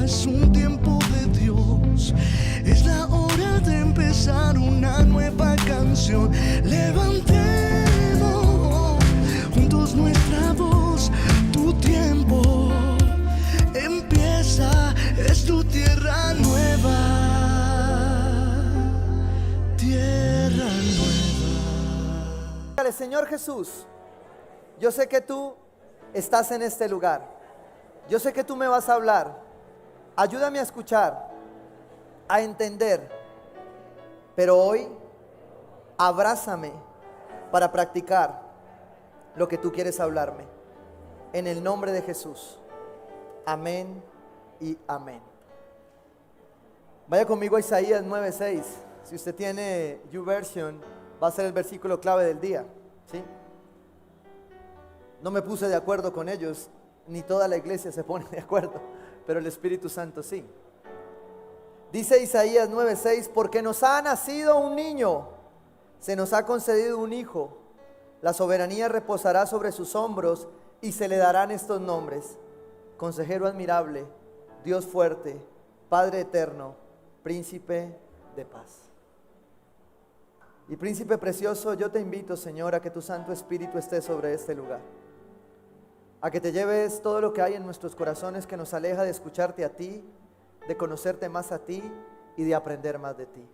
es un tiempo de Dios. Es la hora de empezar una nueva canción. Levantemos juntos nuestra voz. Tu tiempo empieza, es tu tierra nueva. Tierra nueva. Señor Jesús, yo sé que tú estás en este lugar. Yo sé que tú me vas a hablar. Ayúdame a escuchar, a entender. Pero hoy, abrázame para practicar lo que tú quieres hablarme. En el nombre de Jesús. Amén y amén. Vaya conmigo a Isaías 9:6. Si usted tiene YouVersion, va a ser el versículo clave del día, ¿sí? No me puse de acuerdo con ellos, ni toda la iglesia se pone de acuerdo, pero el Espíritu Santo sí. Dice Isaías 9:6, porque nos ha nacido un niño, se nos ha concedido un hijo, la soberanía reposará sobre sus hombros y se le darán estos nombres: Consejero admirable, Dios fuerte, Padre eterno, Príncipe de paz. Y Príncipe precioso, yo te invito, Señor, a que tu Santo Espíritu esté sobre este lugar, a que te lleves todo lo que hay en nuestros corazones que nos aleja de escucharte a ti, de conocerte más a ti y de aprender más de ti.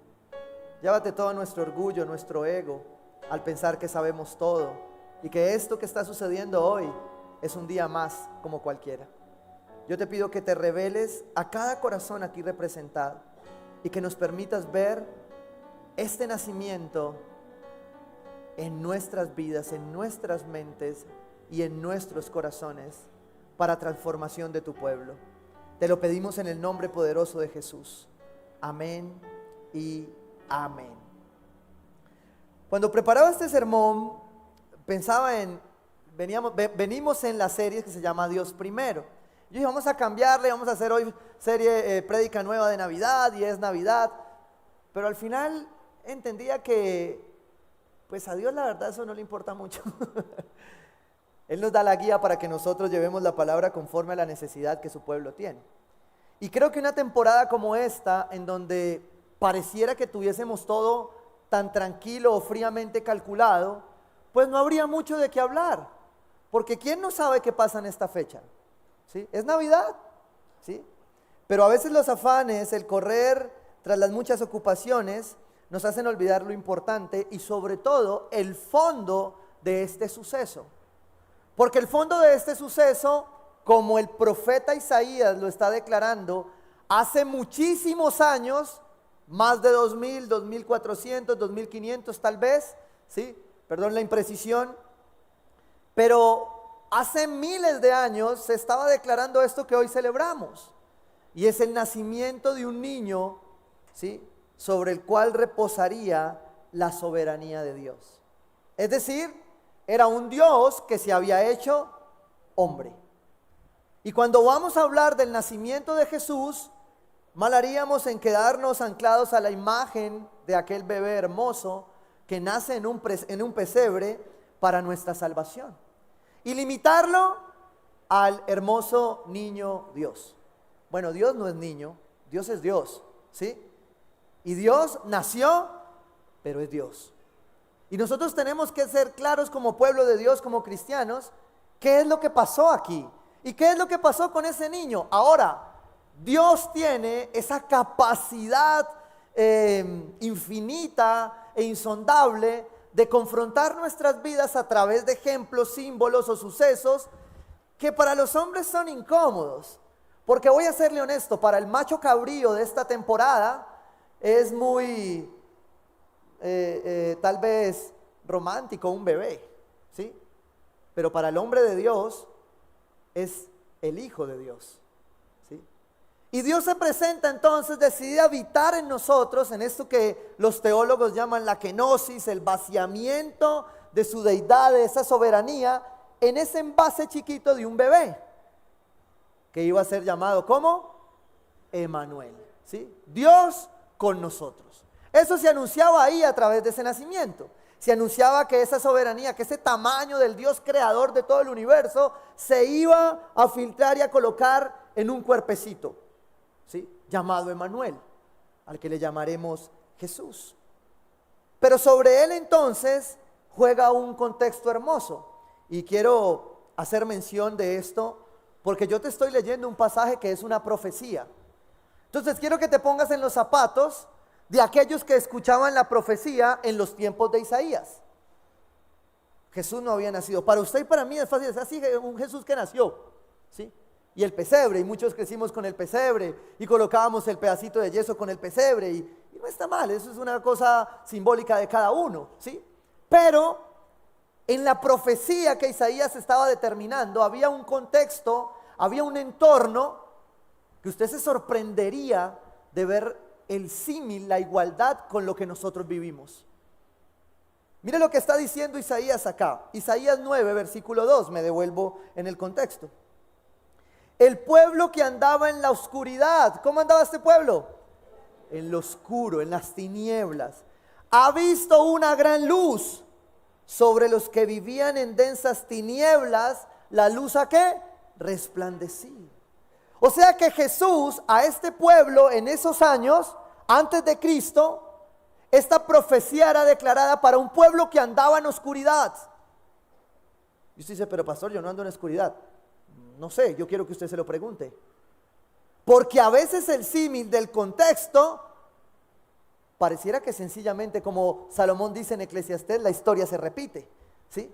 Llévate todo nuestro orgullo, nuestro ego, al pensar que sabemos todo y que esto que está sucediendo hoy es un día más como cualquiera. Yo te pido que te reveles a cada corazón aquí representado y que nos permitas ver este nacimiento en nuestras vidas, en nuestras mentes y en nuestros corazones para transformación de tu pueblo. Te lo pedimos en el nombre poderoso de Jesús. Amén y amén. Cuando preparaba este sermón, pensaba en, venimos en la serie que se llama Dios Primero. Yo dije, vamos a cambiarle, vamos a hacer hoy serie prédica nueva de Navidad y es Navidad. Pero al final entendía que, pues a Dios la verdad eso no le importa mucho. Él nos da la guía para que nosotros llevemos la palabra conforme a la necesidad que su pueblo tiene. Y creo que una temporada como esta, en donde pareciera que tuviésemos todo tan tranquilo o fríamente calculado, pues no habría mucho de qué hablar. Porque ¿quién no sabe qué pasa en esta fecha? ¿Sí? Es Navidad, ¿sí? Pero a veces los afanes, el correr tras las muchas ocupaciones, nos hacen olvidar lo importante y sobre todo el fondo de este suceso. Porque el fondo de este suceso, como el profeta Isaías lo está declarando, hace muchísimos años, más de 2000, 2400, 2500 tal vez, ¿sí? Perdón la imprecisión, pero hace miles de años se estaba declarando esto que hoy celebramos, y es el nacimiento de un niño, ¿sí?, sobre el cual reposaría la soberanía de Dios. Es decir, era un Dios que se había hecho hombre. Y cuando vamos a hablar del nacimiento de Jesús, mal haríamos en quedarnos anclados a la imagen de aquel bebé hermoso que nace en un pesebre para nuestra salvación y limitarlo al hermoso niño Dios. Bueno, Dios no es niño, Dios es Dios, ¿sí? Y Dios nació, pero es Dios. Y nosotros tenemos que ser claros como pueblo de Dios, como cristianos, qué es lo que pasó aquí y qué es lo que pasó con ese niño. Ahora, Dios tiene esa capacidad infinita e insondable de confrontar nuestras vidas a través de ejemplos, símbolos o sucesos que para los hombres son incómodos. Porque voy a serle honesto, para el macho cabrío de esta temporada es muy, tal vez, romántico un bebé, ¿sí? Pero para el hombre de Dios es el Hijo de Dios, ¿sí? Y Dios se presenta entonces, decide habitar en nosotros, en esto que los teólogos llaman la kenosis, el vaciamiento de su deidad, de esa soberanía, en ese envase chiquito de un bebé, que iba a ser llamado, ¿cómo? Emmanuel, ¿sí? Dios con nosotros. Eso se anunciaba ahí a través de ese nacimiento. Se anunciaba que esa soberanía, que ese tamaño del Dios creador de todo el universo se iba a filtrar y a colocar en un cuerpecito. ¿sí? Llamado Emmanuel, al que le llamaremos Jesús. Pero sobre él entonces juega un contexto hermoso. Y quiero hacer mención de esto porque yo te estoy leyendo un pasaje que es una profecía. Entonces quiero que te pongas en los zapatos de aquellos que escuchaban la profecía en los tiempos de Isaías. Jesús no había nacido. Para usted y para mí es fácil, es así un Jesús que nació, ¿sí? Y el pesebre, y muchos crecimos con el pesebre y colocábamos el pedacito de yeso con el pesebre y no está mal, eso es una cosa simbólica de cada uno, ¿sí? Pero en la profecía que Isaías estaba determinando había un contexto, había un entorno que usted se sorprendería de ver el símil, la igualdad con lo que nosotros vivimos. Mire lo que está diciendo Isaías acá. Isaías 9, versículo 2, me devuelvo en el contexto. El pueblo que andaba en la oscuridad, ¿cómo andaba este pueblo? En lo oscuro, en las tinieblas. Ha visto una gran luz. Sobre los que vivían en densas tinieblas, la luz ¿a qué? Resplandecía. O sea que Jesús a este pueblo en esos años, antes de Cristo, esta profecía era declarada para un pueblo que andaba en oscuridad. Y usted dice, pero pastor, yo no ando en oscuridad. No sé, yo quiero que usted se lo pregunte. Porque a veces el símil del contexto pareciera que sencillamente, como Salomón dice en Eclesiastés, la historia se repite, ¿sí?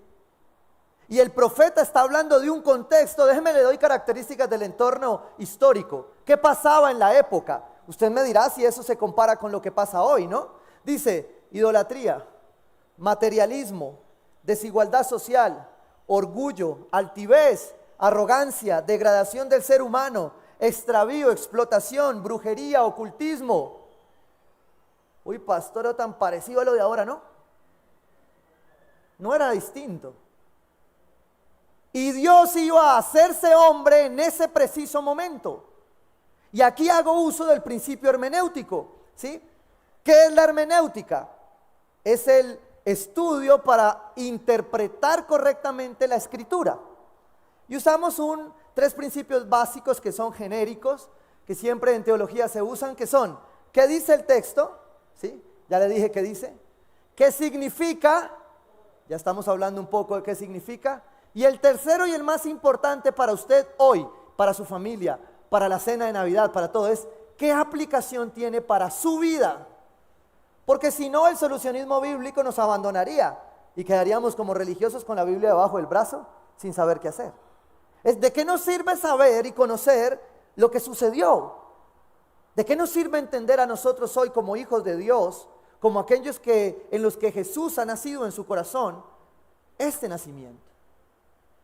Y el profeta está hablando de un contexto, déjeme le doy características del entorno histórico. ¿Qué pasaba en la época? Usted me dirá si eso se compara con lo que pasa hoy, ¿no? Dice, idolatría, materialismo, desigualdad social, orgullo, altivez, arrogancia, degradación del ser humano, extravío, explotación, brujería, ocultismo. Uy, pastor, era tan parecido a lo de ahora, ¿no? No era distinto. Y Dios iba a hacerse hombre en ese preciso momento. Y aquí hago uso del principio hermenéutico, ¿sí? ¿Qué es la hermenéutica? Es el estudio para interpretar correctamente la escritura. Y usamos tres principios básicos que son genéricos, que siempre en teología se usan, que son, ¿qué dice el texto? ¿Sí? Ya le dije qué dice. ¿Qué significa? Ya estamos hablando un poco de qué significa. Y el tercero y el más importante para usted hoy, para su familia, para la cena de Navidad, para todo, es ¿qué aplicación tiene para su vida? Porque si no, el solucionismo bíblico nos abandonaría y quedaríamos como religiosos con la Biblia debajo del brazo sin saber qué hacer. ¿De qué nos sirve saber y conocer lo que sucedió? ¿De qué nos sirve entender a nosotros hoy como hijos de Dios, como aquellos en los que Jesús ha nacido en su corazón, este nacimiento?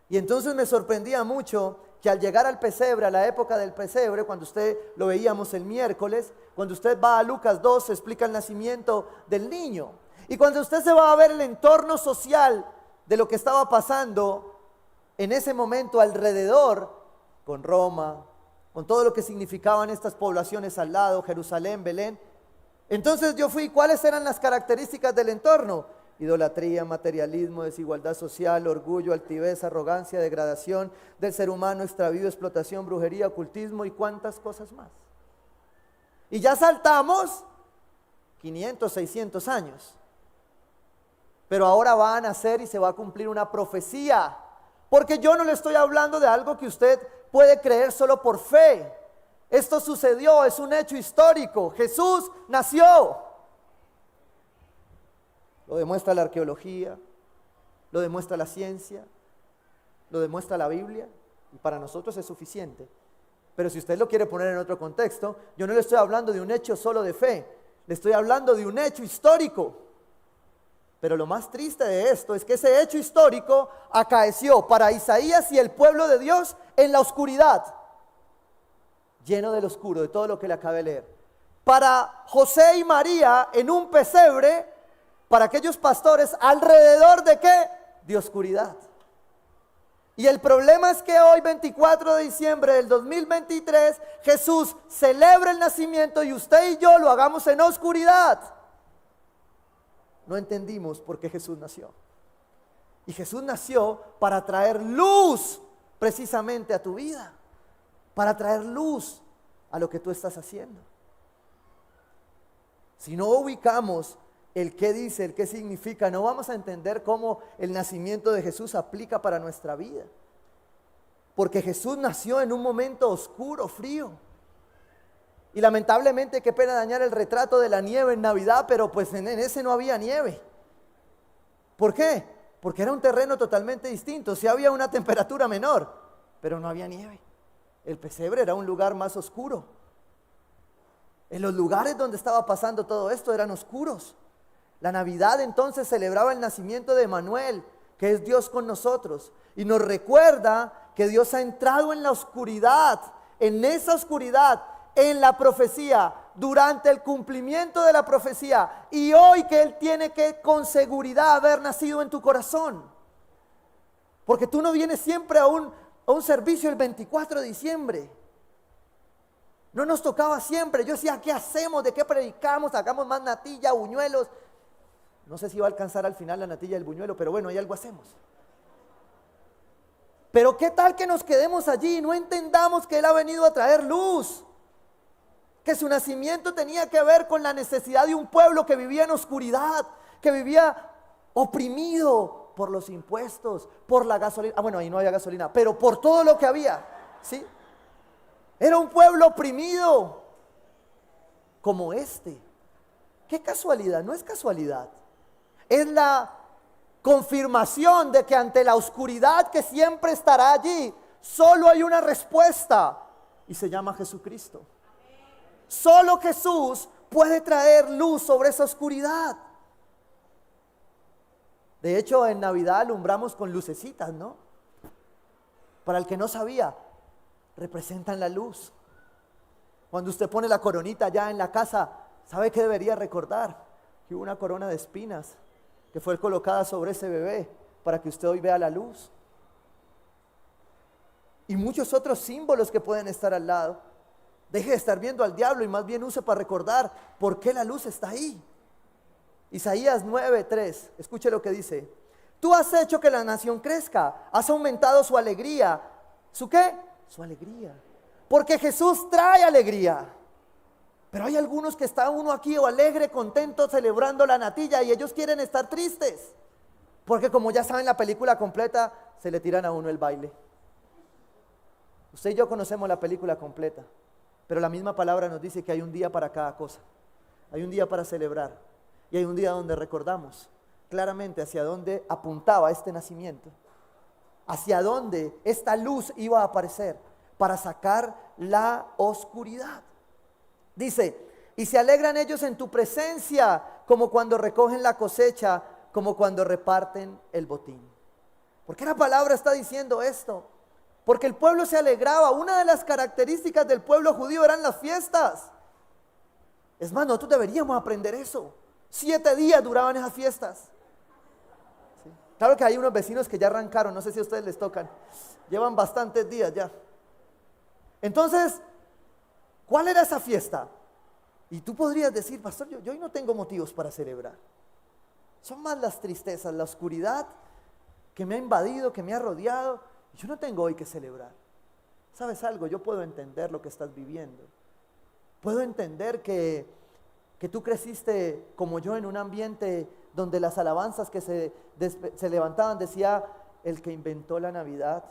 Y entonces me sorprendía mucho que al llegar al pesebre, a la época del pesebre, cuando usted lo veíamos el miércoles, cuando usted va a Lucas 2, se explica el nacimiento del niño. Y cuando usted se va a ver el entorno social de lo que estaba pasando en ese momento alrededor, con Roma, con todo lo que significaban estas poblaciones al lado, Jerusalén, Belén. Entonces yo fui, ¿cuáles eran las características del entorno? Idolatría, materialismo, desigualdad social, orgullo, altivez, arrogancia, degradación del ser humano, extravío, explotación, brujería, ocultismo y cuántas cosas más. Y ya saltamos 500, 600 años. Pero ahora va a nacer y se va a cumplir una profecía. Porque yo no le estoy hablando de algo que usted puede creer solo por fe. Esto sucedió, es un hecho histórico. Jesús nació. Lo demuestra la arqueología, lo demuestra la ciencia, lo demuestra la Biblia, y para nosotros es suficiente. Pero si usted lo quiere poner en otro contexto, yo no le estoy hablando de un hecho solo de fe, le estoy hablando de un hecho histórico. Pero lo más triste de esto es que ese hecho histórico acaeció para Isaías y el pueblo de Dios en la oscuridad, lleno del oscuro, de todo lo que le acabé de leer. Para José y María en un pesebre, para aquellos pastores, ¿alrededor de qué? De oscuridad. Y el problema es que hoy, 24 de diciembre del 2023, Jesús celebra el nacimiento y usted y yo lo hagamos en oscuridad. No entendimos por qué Jesús nació. Y Jesús nació para traer luz precisamente a tu vida. Para traer luz. a lo que tú estás haciendo. Si no ubicamos el qué dice, el qué significa, no vamos a entender cómo el nacimiento de Jesús aplica para nuestra vida. Porque Jesús nació en un momento oscuro, frío. Y lamentablemente, qué pena dañar el retrato de la nieve en Navidad, pero pues en ese no había nieve. ¿Por qué? Porque era un terreno totalmente distinto. Sí había una temperatura menor, pero no había nieve. El pesebre era un lugar más oscuro. En los lugares donde estaba pasando todo esto eran oscuros. La Navidad entonces celebraba el nacimiento de Emanuel, que es Dios con nosotros. Y nos recuerda que Dios ha entrado en la oscuridad, en esa oscuridad, en la profecía, durante el cumplimiento de la profecía. Y hoy que Él tiene que con seguridad haber nacido en tu corazón. Porque tú no vienes siempre a un servicio el 24 de diciembre. No nos tocaba siempre. Yo decía, ¿qué hacemos? ¿De qué predicamos? Hagamos más natilla, buñuelos. No sé si va a alcanzar al final la natilla del buñuelo, pero bueno, ahí algo hacemos. Pero ¿qué tal que nos quedemos allí y no entendamos que Él ha venido a traer luz? Que su nacimiento tenía que ver con la necesidad de un pueblo que vivía en oscuridad, que vivía oprimido por los impuestos, por la gasolina. Ah, bueno, ahí no había gasolina, pero por todo lo que había, ¿sí? Era un pueblo oprimido como este. Qué casualidad, no es casualidad. Es la confirmación de que ante la oscuridad que siempre estará allí, solo hay una respuesta y se llama Jesucristo. Solo Jesús puede traer luz sobre esa oscuridad. De hecho, en Navidad alumbramos con lucecitas, ¿no? Para el que no sabía, representan la luz. Cuando usted pone la coronita ya en la casa, ¿sabe qué debería recordar? Que hubo una corona de espinas que fue colocada sobre ese bebé para que usted hoy vea la luz. Y muchos otros símbolos que pueden estar al lado. Deje de estar viendo al diablo y más bien use para recordar por qué la luz está ahí. Isaías 9:3, escuche lo que dice. Tú has hecho que la nación crezca, has aumentado su alegría. ¿Su qué? Su alegría. Porque Jesús trae alegría. Pero hay algunos que está uno aquí o alegre, contento, celebrando la natilla y ellos quieren estar tristes. Porque como ya saben la película completa, se le tiran a uno el baile. Usted y yo conocemos la película completa, pero la misma palabra nos dice que hay un día para cada cosa. Hay un día para celebrar y hay un día donde recordamos claramente hacia dónde apuntaba este nacimiento, hacia dónde esta luz iba a aparecer para sacar la oscuridad. Dice, y se alegran ellos en tu presencia, como cuando recogen la cosecha, como cuando reparten el botín. ¿Por qué la palabra está diciendo esto? Porque el pueblo se alegraba. Una de las características del pueblo judío eran las fiestas. Es más, nosotros deberíamos aprender eso. 7 días duraban esas fiestas. ¿Sí? Claro que hay unos vecinos que ya arrancaron, no sé si a ustedes les tocan. Llevan bastantes días ya. Entonces, ¿cuál era esa fiesta? Y tú podrías decir, pastor, yo hoy no tengo motivos para celebrar. Son más las tristezas, la oscuridad que me ha invadido, que me ha rodeado. Yo no tengo hoy que celebrar. ¿Sabes algo? Yo puedo entender lo que estás viviendo. Puedo entender que tú creciste como yo en un ambiente donde las alabanzas que se levantaban decía, el que inventó la Navidad.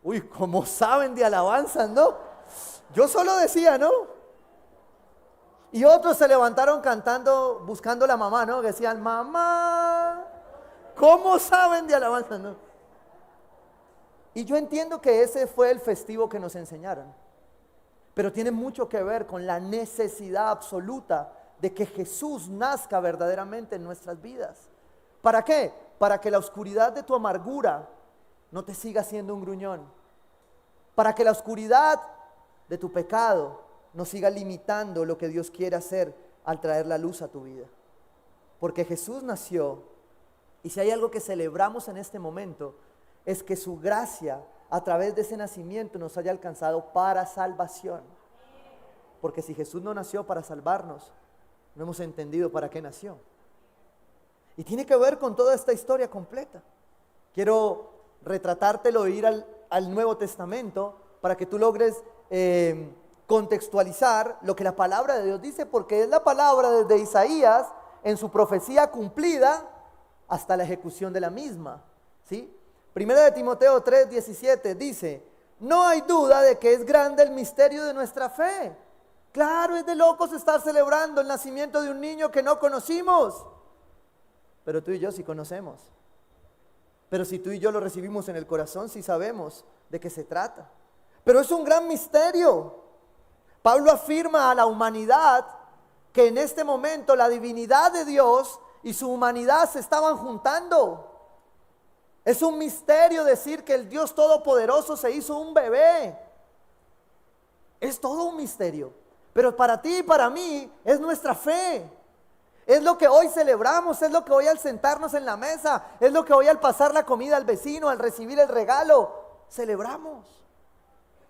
Uy, ¿cómo saben de alabanzas, no? Yo solo decía, ¿no? Y otros se levantaron cantando, buscando a la mamá, ¿no? Que decían, mamá, ¿cómo saben de alabanzas, no? Y yo entiendo que ese fue el festivo que nos enseñaron. Pero tiene mucho que ver con la necesidad absoluta de que Jesús nazca verdaderamente en nuestras vidas. ¿Para qué? Para que la oscuridad de tu amargura no te siga siendo un gruñón. Para que la oscuridad de tu pecado no siga limitando lo que Dios quiere hacer al traer la luz a tu vida. Porque Jesús nació, y si hay algo que celebramos en este momento, es que su gracia a través de ese nacimiento nos haya alcanzado para salvación. Porque si Jesús no nació para salvarnos, no hemos entendido para qué nació. Y tiene que ver con toda esta historia completa. Quiero retratártelo e ir al Nuevo Testamento para que tú logres contextualizar lo que la palabra de Dios dice, porque es la palabra desde Isaías en su profecía cumplida hasta la ejecución de la misma, ¿sí? Primera de Timoteo 3:17 dice: no hay duda de que es grande el misterio de nuestra fe. Claro, es de locos estar celebrando el nacimiento de un niño que no conocimos, pero tú y yo sí conocemos. Pero si tú y yo lo recibimos en el corazón, sí sabemos de qué se trata. Pero es un gran misterio. Pablo afirma a la humanidad que en este momento la divinidad de Dios y su humanidad se estaban juntando. Es un misterio decir que el Dios Todopoderoso se hizo un bebé. Es todo un misterio. Pero para ti y para mí es nuestra fe. Es lo que hoy celebramos, es lo que hoy al sentarnos en la mesa, es lo que hoy al pasar la comida al vecino, al recibir el regalo, celebramos.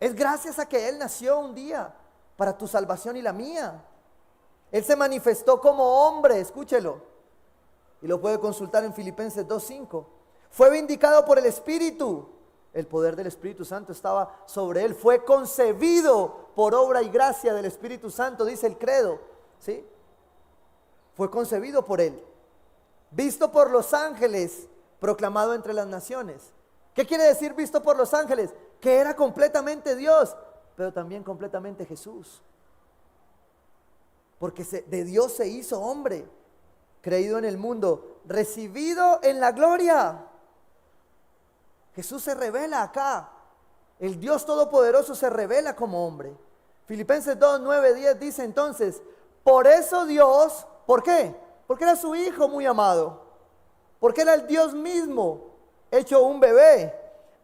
Es gracias a que Él nació un día para tu salvación y la mía. Él se manifestó como hombre, escúchelo, y lo puede consultar en Filipenses 2:5. Fue vindicado por el Espíritu. El poder del Espíritu Santo estaba sobre Él. Fue concebido por obra y gracia del Espíritu Santo, dice el credo, ¿sí? Fue concebido por Él. Visto por los ángeles, proclamado entre las naciones. ¿Qué quiere decir visto por los ángeles? Que era completamente Dios, pero también completamente Jesús. Porque de Dios se hizo hombre, creído en el mundo, recibido en la gloria. Jesús se revela acá. El Dios Todopoderoso se revela como hombre. Filipenses 2:9-10 dice entonces: por eso Dios, ¿por qué? Porque era su Hijo muy amado. Porque era el Dios mismo, hecho un bebé.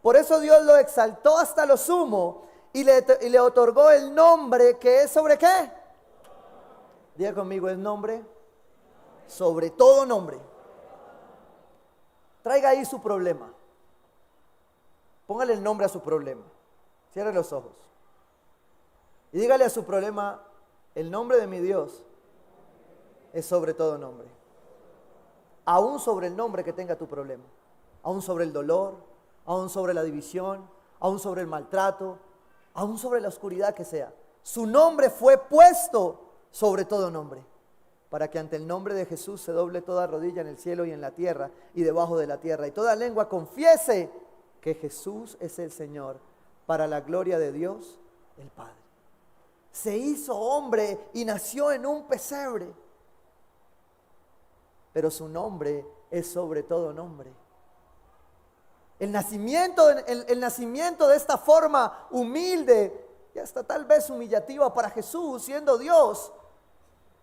Por eso Dios lo exaltó hasta lo sumo y le otorgó el nombre que es ¿sobre qué? Diga conmigo, es nombre sobre todo nombre. Traiga ahí su problema. Póngale el nombre a su problema. Cierre los ojos. Y dígale a su problema: el nombre de mi Dios es sobre todo nombre. Aún sobre el nombre que tenga tu problema. Aún sobre el dolor, aún sobre la división, aún sobre el maltrato, aún sobre la oscuridad que sea. Su nombre fue puesto sobre todo nombre, para que ante el nombre de Jesús se doble toda rodilla en el cielo y en la tierra y debajo de la tierra, y toda lengua confiese que Jesús es el Señor, para la gloria de Dios el Padre. Se hizo hombre y nació en un pesebre, pero su nombre es sobre todo nombre. El nacimiento de esta forma humilde y hasta tal vez humillativa para Jesús, siendo Dios,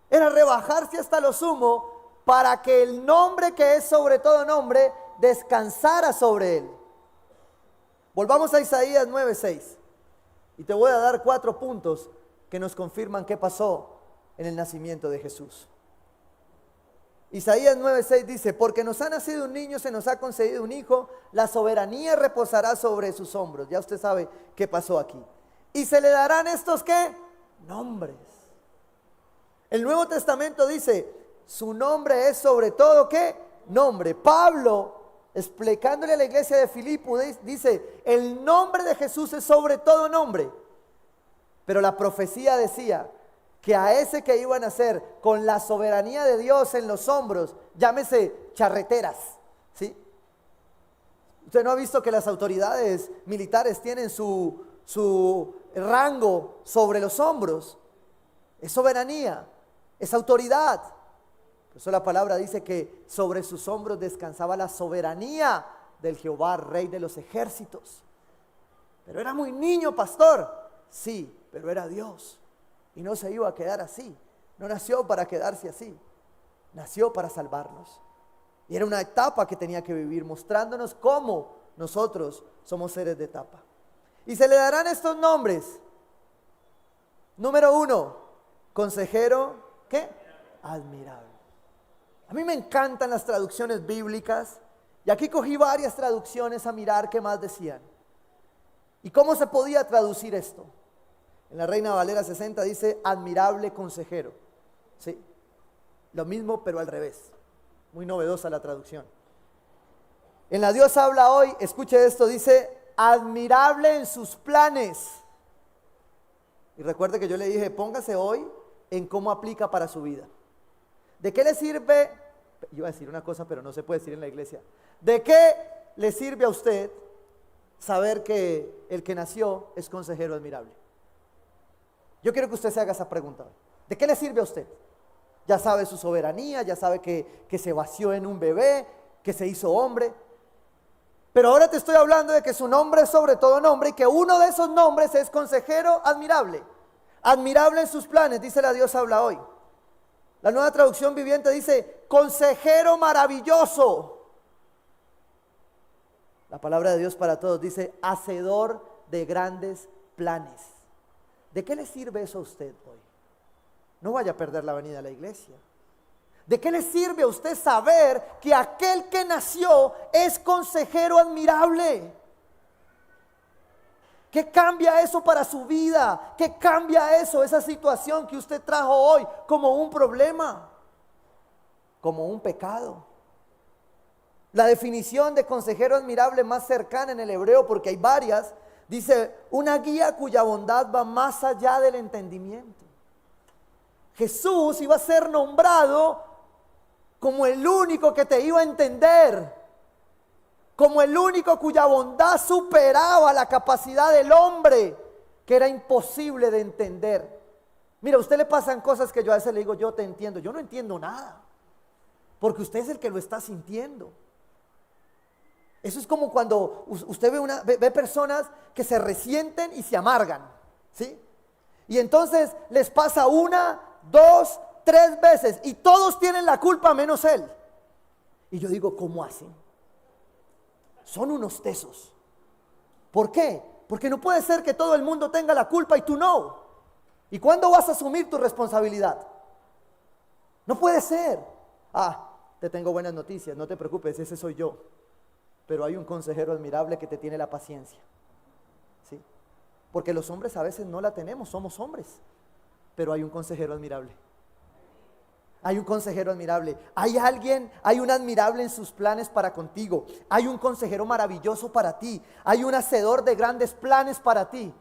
era rebajarse hasta lo sumo para que el nombre que es sobre todo nombre descansara sobre él. Volvamos a Isaías 9:6 y te voy a dar 4 puntos que nos confirman qué pasó en el nacimiento de Jesús. Isaías 9:6 dice: porque nos ha nacido un niño, se nos ha concedido un hijo, la soberanía reposará sobre sus hombros. Ya usted sabe qué pasó aquí. Y se le darán estos ¿qué? Nombres. El Nuevo Testamento dice: su nombre es sobre todo ¿qué? Nombre. Pablo, explicándole a la iglesia de Filipo, dice: el nombre de Jesús es sobre todo nombre. Pero la profecía decía que a ese que iba a nacer con la soberanía de Dios en los hombros, llámese charreteras, ¿sí? Usted no ha visto que las autoridades militares tienen su rango sobre los hombros. Es soberanía, es autoridad. Por eso la palabra dice que sobre sus hombros descansaba la soberanía del Jehová, Rey de los ejércitos. Pero era muy niño, pastor. Sí, pero era Dios. Y no se iba a quedar así. No nació para quedarse así. Nació para salvarnos. Y era una etapa que tenía que vivir, mostrándonos cómo nosotros somos seres de etapa. Y se le darán estos nombres. Número 1, consejero, ¿qué? Admirable. A mí me encantan las traducciones bíblicas. Y aquí cogí varias traducciones a mirar qué más decían. ¿Y cómo se podía traducir esto? En la Reina Valera 60 dice admirable consejero. Sí, lo mismo pero al revés. Muy novedosa la traducción. En la Dios habla hoy, escuche esto, dice admirable en sus planes. Y recuerde que yo le dije, póngase hoy en cómo aplica para su vida. ¿De qué le sirve? Yo iba a decir una cosa, pero no se puede decir en la iglesia. ¿De qué le sirve a usted saber que el que nació es consejero admirable? Yo quiero que usted se haga esa pregunta. ¿De qué le sirve a usted? Ya sabe su soberanía, ya sabe que se vació en un bebé, que se hizo hombre. Pero ahora te estoy hablando de que su nombre es sobre todo nombre y que uno de esos nombres es consejero admirable. Admirable en sus planes, dice la Dios habla hoy. La Nueva Traducción Viviente dice, consejero maravilloso. La palabra de Dios para todos dice, hacedor de grandes planes. ¿De qué le sirve eso a usted hoy? No vaya a perder la venida a la iglesia. ¿De qué le sirve a usted saber que aquel que nació es consejero admirable? ¿Qué cambia eso para su vida? ¿Qué cambia eso, esa situación que usted trajo hoy como un problema? Como un pecado. La definición de consejero admirable más cercana en el hebreo, porque hay varias, dice, una guía cuya bondad va más allá del entendimiento. Jesús iba a ser nombrado como el único que te iba a entender, como el único cuya bondad superaba la capacidad del hombre, que era imposible de entender. Mira, a usted le pasan cosas que yo a veces le digo, yo te entiendo. Yo no entiendo nada, porque usted es el que lo está sintiendo. Eso es como cuando usted ve personas que se resienten y se amargan, ¿sí? Y entonces les pasa 1, 2, 3 veces y todos tienen la culpa menos él. Y yo digo, ¿cómo hacen? Son unos tesos. ¿Por qué? Porque no puede ser que todo el mundo tenga la culpa y tú no. ¿Y cuándo vas a asumir tu responsabilidad? No puede ser. Te tengo buenas noticias, no te preocupes, ese soy yo. Pero hay un consejero admirable que te tiene la paciencia, ¿sí? Porque los hombres a veces no la tenemos, somos hombres. Pero hay un consejero admirable. Hay un consejero admirable. Hay alguien, hay un admirable en sus planes para contigo. Hay un consejero maravilloso para ti. Hay un hacedor de grandes planes para ti.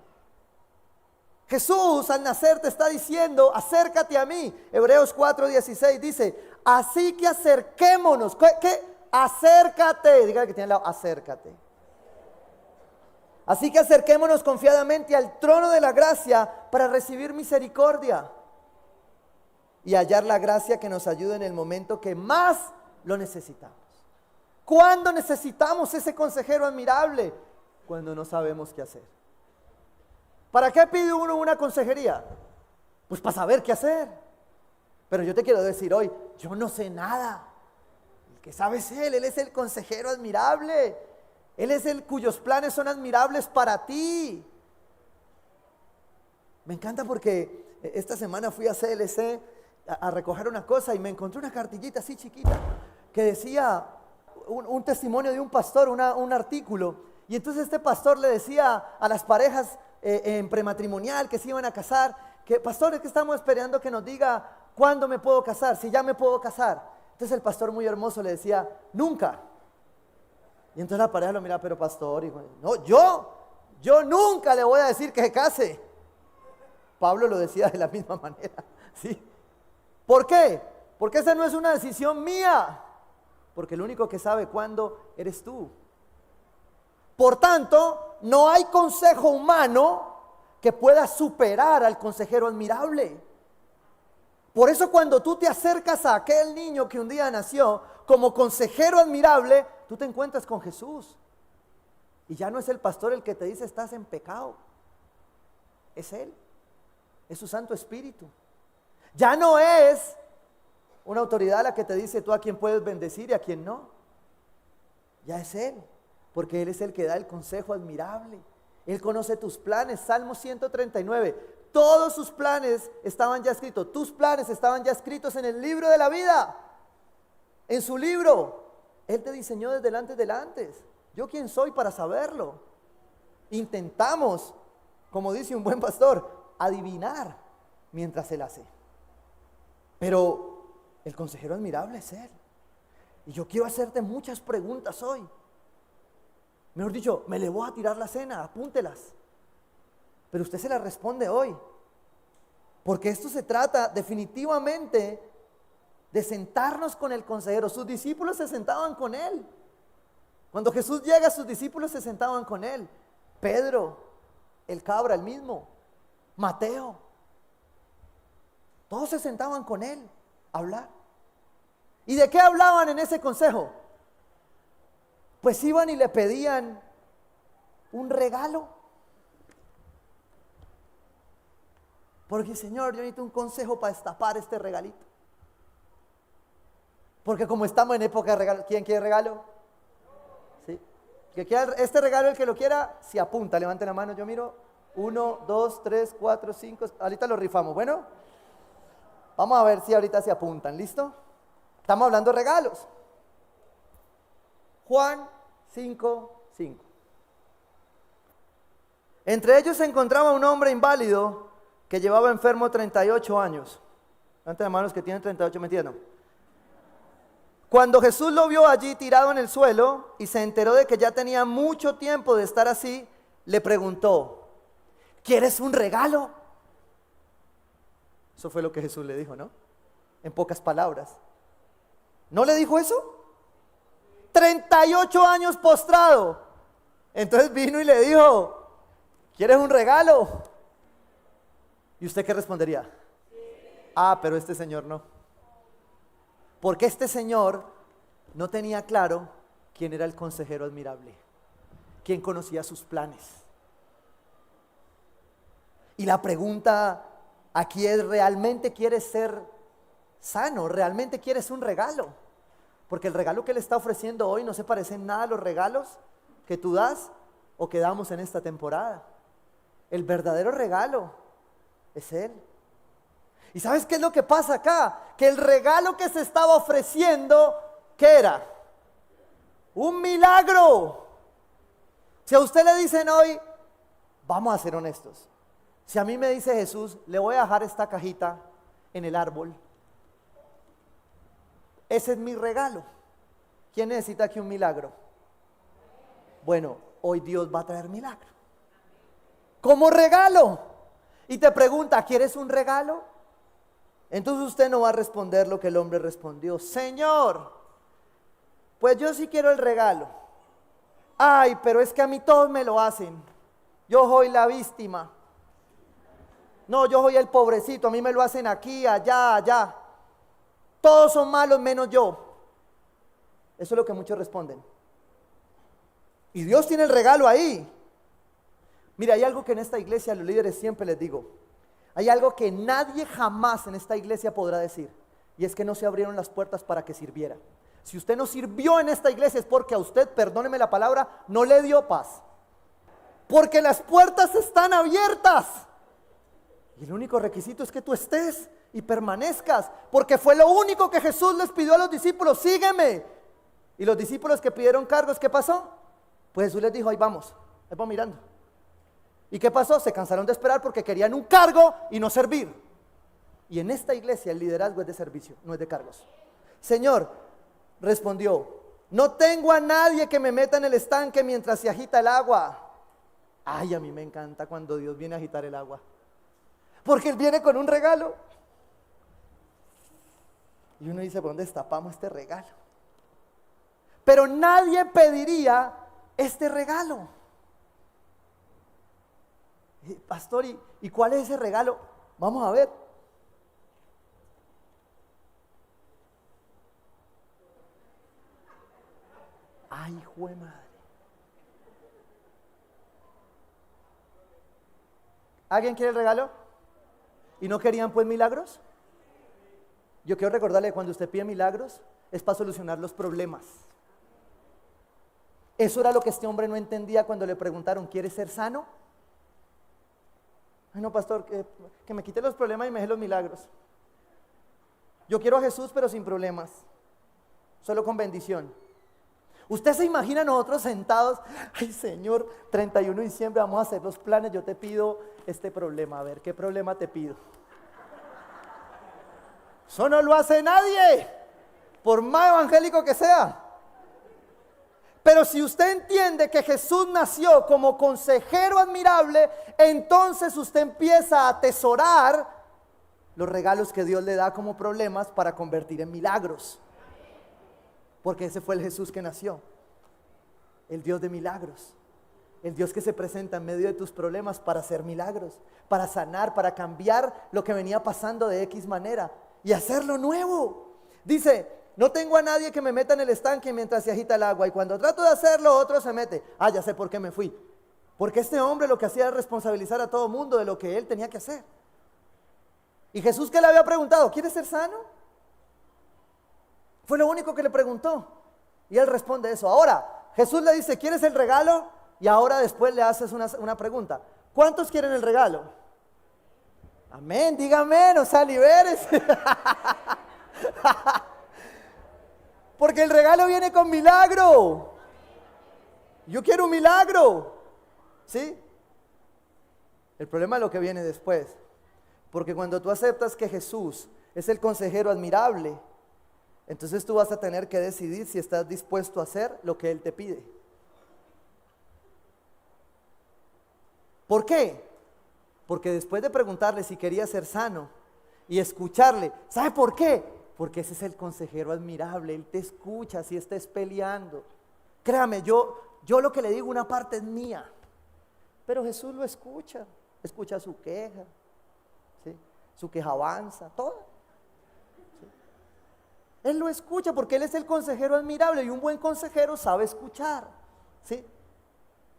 Jesús al nacer te está diciendo, acércate a mí. Hebreos 4:16 dice, así que acerquémonos. ¿Qué? Acércate. Dígale que tiene al lado, acércate. Así que acerquémonos confiadamente al trono de la gracia para recibir misericordia y hallar la gracia que nos ayude en el momento que más lo necesitamos. ¿Cuándo necesitamos ese consejero admirable? Cuando no sabemos qué hacer. ¿Para qué pide uno una consejería? Pues para saber qué hacer. Pero yo te quiero decir hoy, yo no sé nada. El que sabe es Él es el consejero admirable. Él es el cuyos planes son admirables para ti. Me encanta porque esta semana fui a CLC a recoger una cosa y me encontré una cartillita así chiquita que decía un testimonio de un pastor, un artículo. Y entonces este pastor le decía a las parejas en prematrimonial que se iban a casar, que pastor, es que estamos esperando que nos diga cuándo me puedo casar, si ya me puedo casar. Entonces el pastor muy hermoso le decía, nunca. Y entonces la pareja lo mira, pero pastor, hijo, no, yo nunca le voy a decir que se case. Pablo lo decía de la misma manera, ¿sí? ¿Por qué? Porque esa no es una decisión mía, porque el único que sabe cuándo eres tú. Por tanto, no hay consejo humano que pueda superar al consejero admirable. Por eso cuando tú te acercas a aquel niño que un día nació como consejero admirable, tú te encuentras con Jesús. Y ya no es el pastor el que te dice estás en pecado. Es Él. Es su Santo Espíritu. Ya no es una autoridad la que te dice tú a quién puedes bendecir y a quién no. Ya es Él. Porque Él es el que da el consejo admirable. Él conoce tus planes. Salmo 139. Todos sus planes estaban ya escritos. Tus planes estaban ya escritos en el libro de la vida. En su libro. Él te diseñó desde antes del antes. ¿Yo quién soy para saberlo? Intentamos, como dice un buen pastor, adivinar mientras Él hace. Pero el consejero admirable es Él. Y yo quiero hacerte muchas preguntas hoy. Mejor dicho, me le voy a tirar la cena, apúntelas. Pero usted se las responde hoy. Porque esto se trata definitivamente de sentarnos con el consejero. Sus discípulos se sentaban con él. Cuando Jesús llega, sus discípulos se sentaban con él. Pedro, el cabra, el mismo, Mateo. Todos se sentaban con él a hablar. ¿Y de qué hablaban en ese consejo? Pues iban y le pedían un regalo. Porque Señor, yo necesito un consejo para destapar este regalito. Porque como estamos en época de regalo, ¿quién quiere regalo? ¿Sí? Que quiera este regalo, el que lo quiera, se apunta, levanten la mano, yo miro. 1, 2, 3, 4, 5, ahorita lo rifamos, ¿bueno? Vamos a ver si ahorita se apuntan, ¿listo? Estamos hablando de regalos. Juan 5, 5. Entre ellos se encontraba un hombre inválido que llevaba enfermo 38 años. Levanten las manos que tienen 38, ¿me entienden? Cuando Jesús lo vio allí tirado en el suelo y se enteró de que ya tenía mucho tiempo de estar así, le preguntó, ¿quieres un regalo? Eso fue lo que Jesús le dijo, ¿no? En pocas palabras. ¿No le dijo eso? 38 años postrado. Entonces vino y le dijo, ¿quieres un regalo? ¿Y usted qué respondería? Ah, pero este señor no. Porque este señor no tenía claro quién era el consejero admirable, quién conocía sus planes. Y la pregunta aquí es, ¿realmente quieres ser sano? ¿Realmente quieres un regalo? Porque el regalo que él está ofreciendo hoy no se parece en nada a los regalos que tú das o que damos en esta temporada. El verdadero regalo es él. ¿Y sabes qué es lo que pasa acá? Que el regalo que se estaba ofreciendo, ¿qué era? Un milagro. Si a usted le dicen hoy, vamos a ser honestos, si a mí me dice Jesús, le voy a dejar esta cajita en el árbol, ese es mi regalo. ¿Quién necesita aquí un milagro? Bueno, hoy Dios va a traer milagro como regalo. Y te pregunta, ¿quieres un regalo? Entonces usted no va a responder lo que el hombre respondió. Señor, pues yo sí quiero el regalo. Ay, pero es que a mí todos me lo hacen. Yo soy la víctima. No, yo soy el pobrecito. A mí me lo hacen aquí, allá, allá. Todos son malos menos yo. Eso es lo que muchos responden. Y Dios tiene el regalo ahí. Mira, hay algo que en esta iglesia a los líderes siempre les digo. Hay algo que nadie jamás en esta iglesia podrá decir, y es que no se abrieron las puertas para que sirviera. Si usted no sirvió en esta iglesia es porque a usted, perdóneme la palabra, no le dio paz. Porque las puertas están abiertas. Y el único requisito es que tú estés y permanezcas, porque fue lo único que Jesús les pidió a los discípulos, sígueme. Y los discípulos que pidieron cargos, ¿qué pasó? Pues Jesús les dijo, ahí vamos mirando. ¿Y qué pasó? Se cansaron de esperar porque querían un cargo y no servir. Y en esta iglesia el liderazgo es de servicio, no es de cargos. Señor, respondió, no tengo a nadie que me meta en el estanque mientras se agita el agua. Ay, a mí me encanta cuando Dios viene a agitar el agua, porque Él viene con un regalo. Y uno dice, ¿por dónde destapamos este regalo? Pero nadie pediría este regalo. Pastor, ¿y cuál es ese regalo? Vamos a ver. Ay, hijo de madre. ¿Alguien quiere el regalo? ¿Y no querían pues milagros? Yo quiero recordarle que cuando usted pide milagros es para solucionar los problemas. Eso era lo que este hombre no entendía cuando le preguntaron, ¿quieres ser sano? Ay, no, pastor, que me quite los problemas y me deje los milagros. Yo quiero a Jesús, pero sin problemas, solo con bendición. Usted se imagina a nosotros sentados, ay Señor, 31 de diciembre vamos a hacer los planes, yo te pido este problema, a ver, ¿qué problema te pido? Eso no lo hace nadie, por más evangélico que sea. Pero si usted entiende que Jesús nació como consejero admirable, entonces usted empieza a atesorar los regalos que Dios le da como problemas para convertir en milagros. Porque ese fue el Jesús que nació, el Dios de milagros. El Dios que se presenta en medio de tus problemas para hacer milagros, para sanar, para cambiar lo que venía pasando de X manera y hacerlo nuevo. Dice, no tengo a nadie que me meta en el estanque mientras se agita el agua, y cuando trato de hacerlo otro se mete. Ya sé por qué me fui. Porque este hombre lo que hacía era responsabilizar a todo mundo de lo que él tenía que hacer. Y Jesús, ¿qué le había preguntado? ¿Quieres ser sano? Fue lo único que le preguntó. Y él responde eso. Ahora, Jesús le dice, ¿quieres el regalo? Y ahora después le haces una pregunta. ¿Cuántos quieren el regalo? Amén, dígame, no sea, libérese. Porque el regalo viene con milagro. Yo quiero un milagro. ¿Sí? El problema es lo que viene después. Porque cuando tú aceptas que Jesús es el consejero admirable, entonces tú vas a tener que decidir si estás dispuesto a hacer lo que Él te pide. ¿Por qué? Porque después de preguntarle si quería ser sano y escucharle, ¿sabe por qué? Porque ese es el consejero admirable, Él te escucha si estés peleando. Créame, yo lo que le digo una parte es mía, pero Jesús lo escucha su queja, ¿sí? Su queja avanza, todo. ¿Sí? Él lo escucha porque Él es el consejero admirable y un buen consejero sabe escuchar, ¿sí?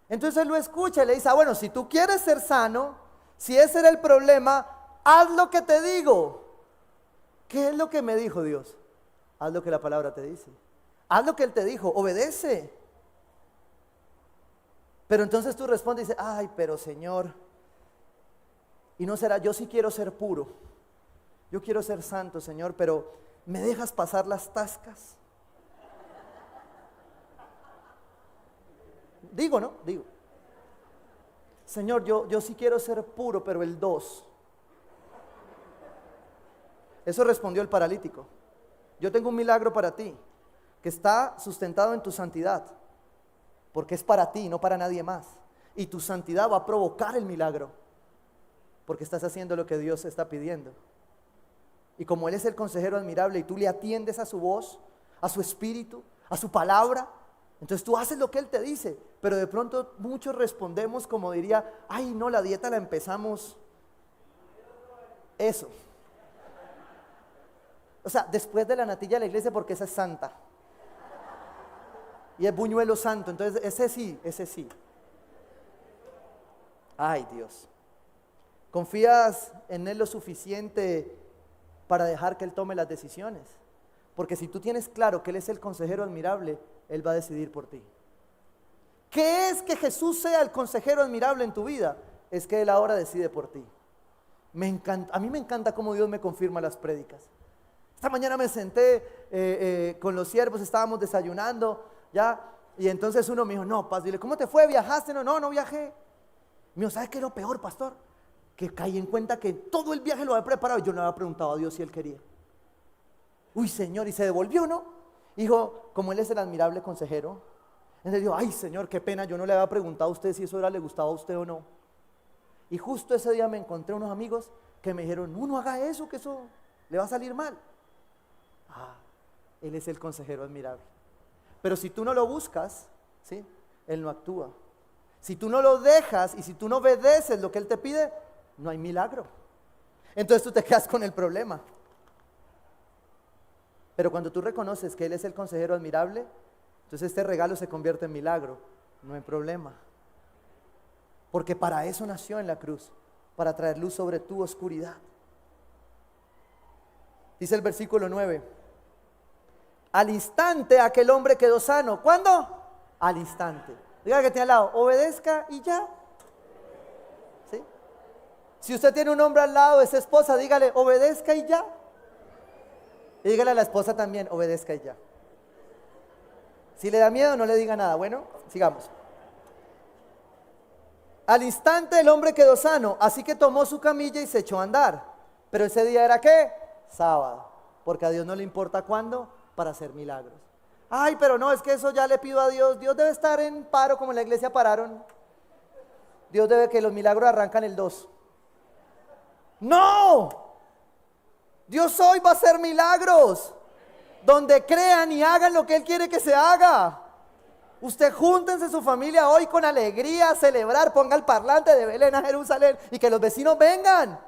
Entonces Él lo escucha y le dice, bueno, si tú quieres ser sano, si ese era el problema, haz lo que te digo. ¿Qué es lo que me dijo Dios? Haz lo que la palabra te dice. Haz lo que Él te dijo, obedece. Pero entonces tú respondes y dices, ay, pero Señor, y no será, yo sí quiero ser puro, yo quiero ser santo, Señor, pero ¿me dejas pasar las tascas? Digo, ¿no? Digo. Señor, yo sí quiero ser puro, pero el 2. Eso respondió el paralítico. Yo tengo un milagro para ti, que está sustentado en tu santidad, porque es para ti, no para nadie más. Y tu santidad va a provocar el milagro, porque estás haciendo lo que Dios está pidiendo. Y como Él es el consejero admirable y tú le atiendes a su voz, a su espíritu, a su palabra, entonces tú haces lo que Él te dice. Pero de pronto muchos respondemos como diría, ay no, la dieta la empezamos eso. O sea, después de la natilla de la iglesia, porque esa es santa. Y es buñuelo santo, entonces ese sí. Ay Dios. ¿Confías en Él lo suficiente para dejar que Él tome las decisiones? Porque si tú tienes claro que Él es el consejero admirable, Él va a decidir por ti. ¿Qué es que Jesús sea el consejero admirable en tu vida? Es que Él ahora decide por ti. A mí me encanta cómo Dios me confirma las prédicas. Esta mañana me senté con los siervos, estábamos desayunando, ¿ya? Y entonces uno me dijo, no, pastor, dile, ¿cómo te fue? ¿Viajaste? No viajé. Me dijo, ¿sabes qué es lo peor, pastor? Que caí en cuenta que todo el viaje lo había preparado y yo no había preguntado a Dios si Él quería. Uy, Señor, y se devolvió, ¿no? Dijo, como Él es el admirable consejero, entonces dijo, ay, Señor, qué pena, yo no le había preguntado a usted si eso le gustaba a usted o no. Y justo ese día me encontré unos amigos que me dijeron, no haga eso, que eso le va a salir mal. Él es el consejero admirable. Pero si tú no lo buscas, ¿sí? Él no actúa. Si tú no lo dejas y si tú no obedeces lo que Él te pide, no hay milagro. Entonces tú te quedas con el problema. Pero cuando tú reconoces que Él es el consejero admirable, entonces este regalo se convierte en milagro, no en problema. Porque para eso nació en la cruz, para traer luz sobre tu oscuridad. Dice el versículo 9, al instante aquel hombre quedó sano. ¿Cuándo? Al instante. Diga que tiene al lado, obedezca y ya. ¿Sí? Si usted tiene un hombre al lado de esa esposa, dígale, obedezca y ya. Y dígale a la esposa también, obedezca y ya. Si le da miedo, no le diga nada. Bueno, sigamos. Al instante el hombre quedó sano, así que tomó su camilla y se echó a andar. Pero ese día era ¿qué? Sábado. Porque a Dios no le importa cuándo para hacer milagros. Ay, pero no, es que eso ya le pido a Dios. Dios debe estar en paro como en la iglesia pararon. Dios debe que los milagros arrancan el 2. ¡No! Dios hoy va a hacer milagros. Donde crean y hagan lo que Él quiere que se haga. Usted júntense su familia hoy con alegría a celebrar. Ponga el parlante de Belén a Jerusalén y que los vecinos vengan.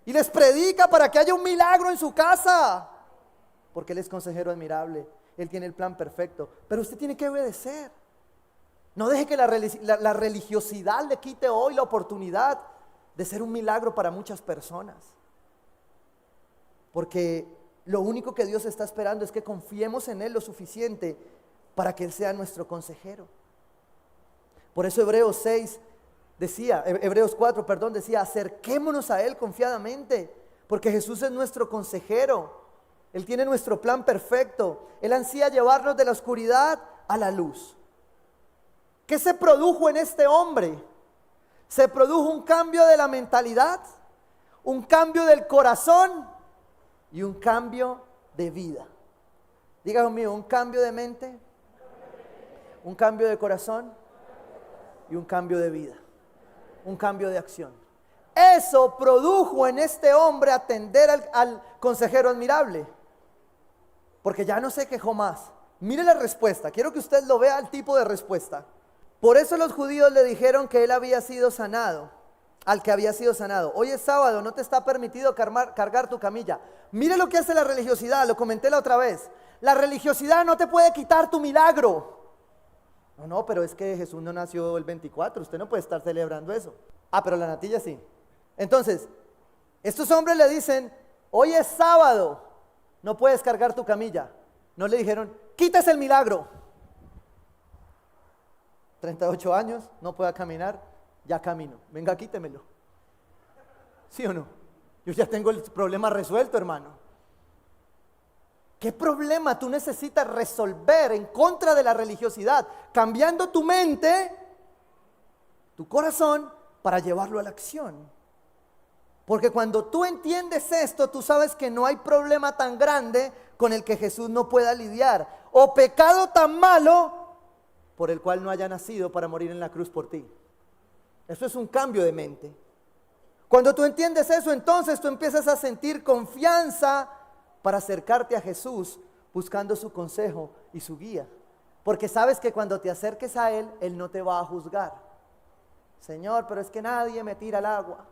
Y les predica para que haya un milagro en su casa. Porque Él es consejero admirable. Él tiene el plan perfecto. Pero usted tiene que obedecer. No deje que la religiosidad le quite hoy la oportunidad de ser un milagro para muchas personas. Porque lo único que Dios está esperando es que confiemos en Él lo suficiente para que Él sea nuestro consejero. Por eso Hebreos 4, decía, acerquémonos a Él confiadamente, porque Jesús es nuestro consejero. Él tiene nuestro plan perfecto. Él ansía llevarnos de la oscuridad a la luz. ¿Qué se produjo en este hombre? Se produjo un cambio de la mentalidad, un cambio del corazón y un cambio de vida. Diga conmigo, un cambio de mente, un cambio de corazón y un cambio de vida, un cambio de acción. Eso produjo en este hombre atender al consejero admirable, porque ya no se quejó más. Mire la respuesta, quiero que usted lo vea, el tipo de respuesta. Por eso los judíos le dijeron que él había sido sanado, al que había sido sanado. Hoy es sábado, no te está permitido cargar tu camilla. Mire lo que hace la religiosidad, lo comenté la otra vez. La religiosidad no te puede quitar tu milagro. No, pero es que Jesús no nació el 24, usted no puede estar celebrando eso. Pero la natilla sí. Entonces, estos hombres le dicen, hoy es sábado, no puedes cargar tu camilla. No le dijeron, quítese el milagro. 38 años, no pueda caminar, ya camino. Venga, quítemelo. ¿Sí o no? Yo ya tengo el problema resuelto, hermano. ¿Qué problema tú necesitas resolver en contra de la religiosidad? Cambiando tu mente, tu corazón, para llevarlo a la acción. Porque cuando tú entiendes esto, tú sabes que no hay problema tan grande con el que Jesús no pueda lidiar. O pecado tan malo por el cual no haya nacido para morir en la cruz por ti. Eso es un cambio de mente. Cuando tú entiendes eso, entonces tú empiezas a sentir confianza para acercarte a Jesús buscando su consejo y su guía. Porque sabes que cuando te acerques a Él, Él no te va a juzgar. Señor, pero es que nadie me tira al agua.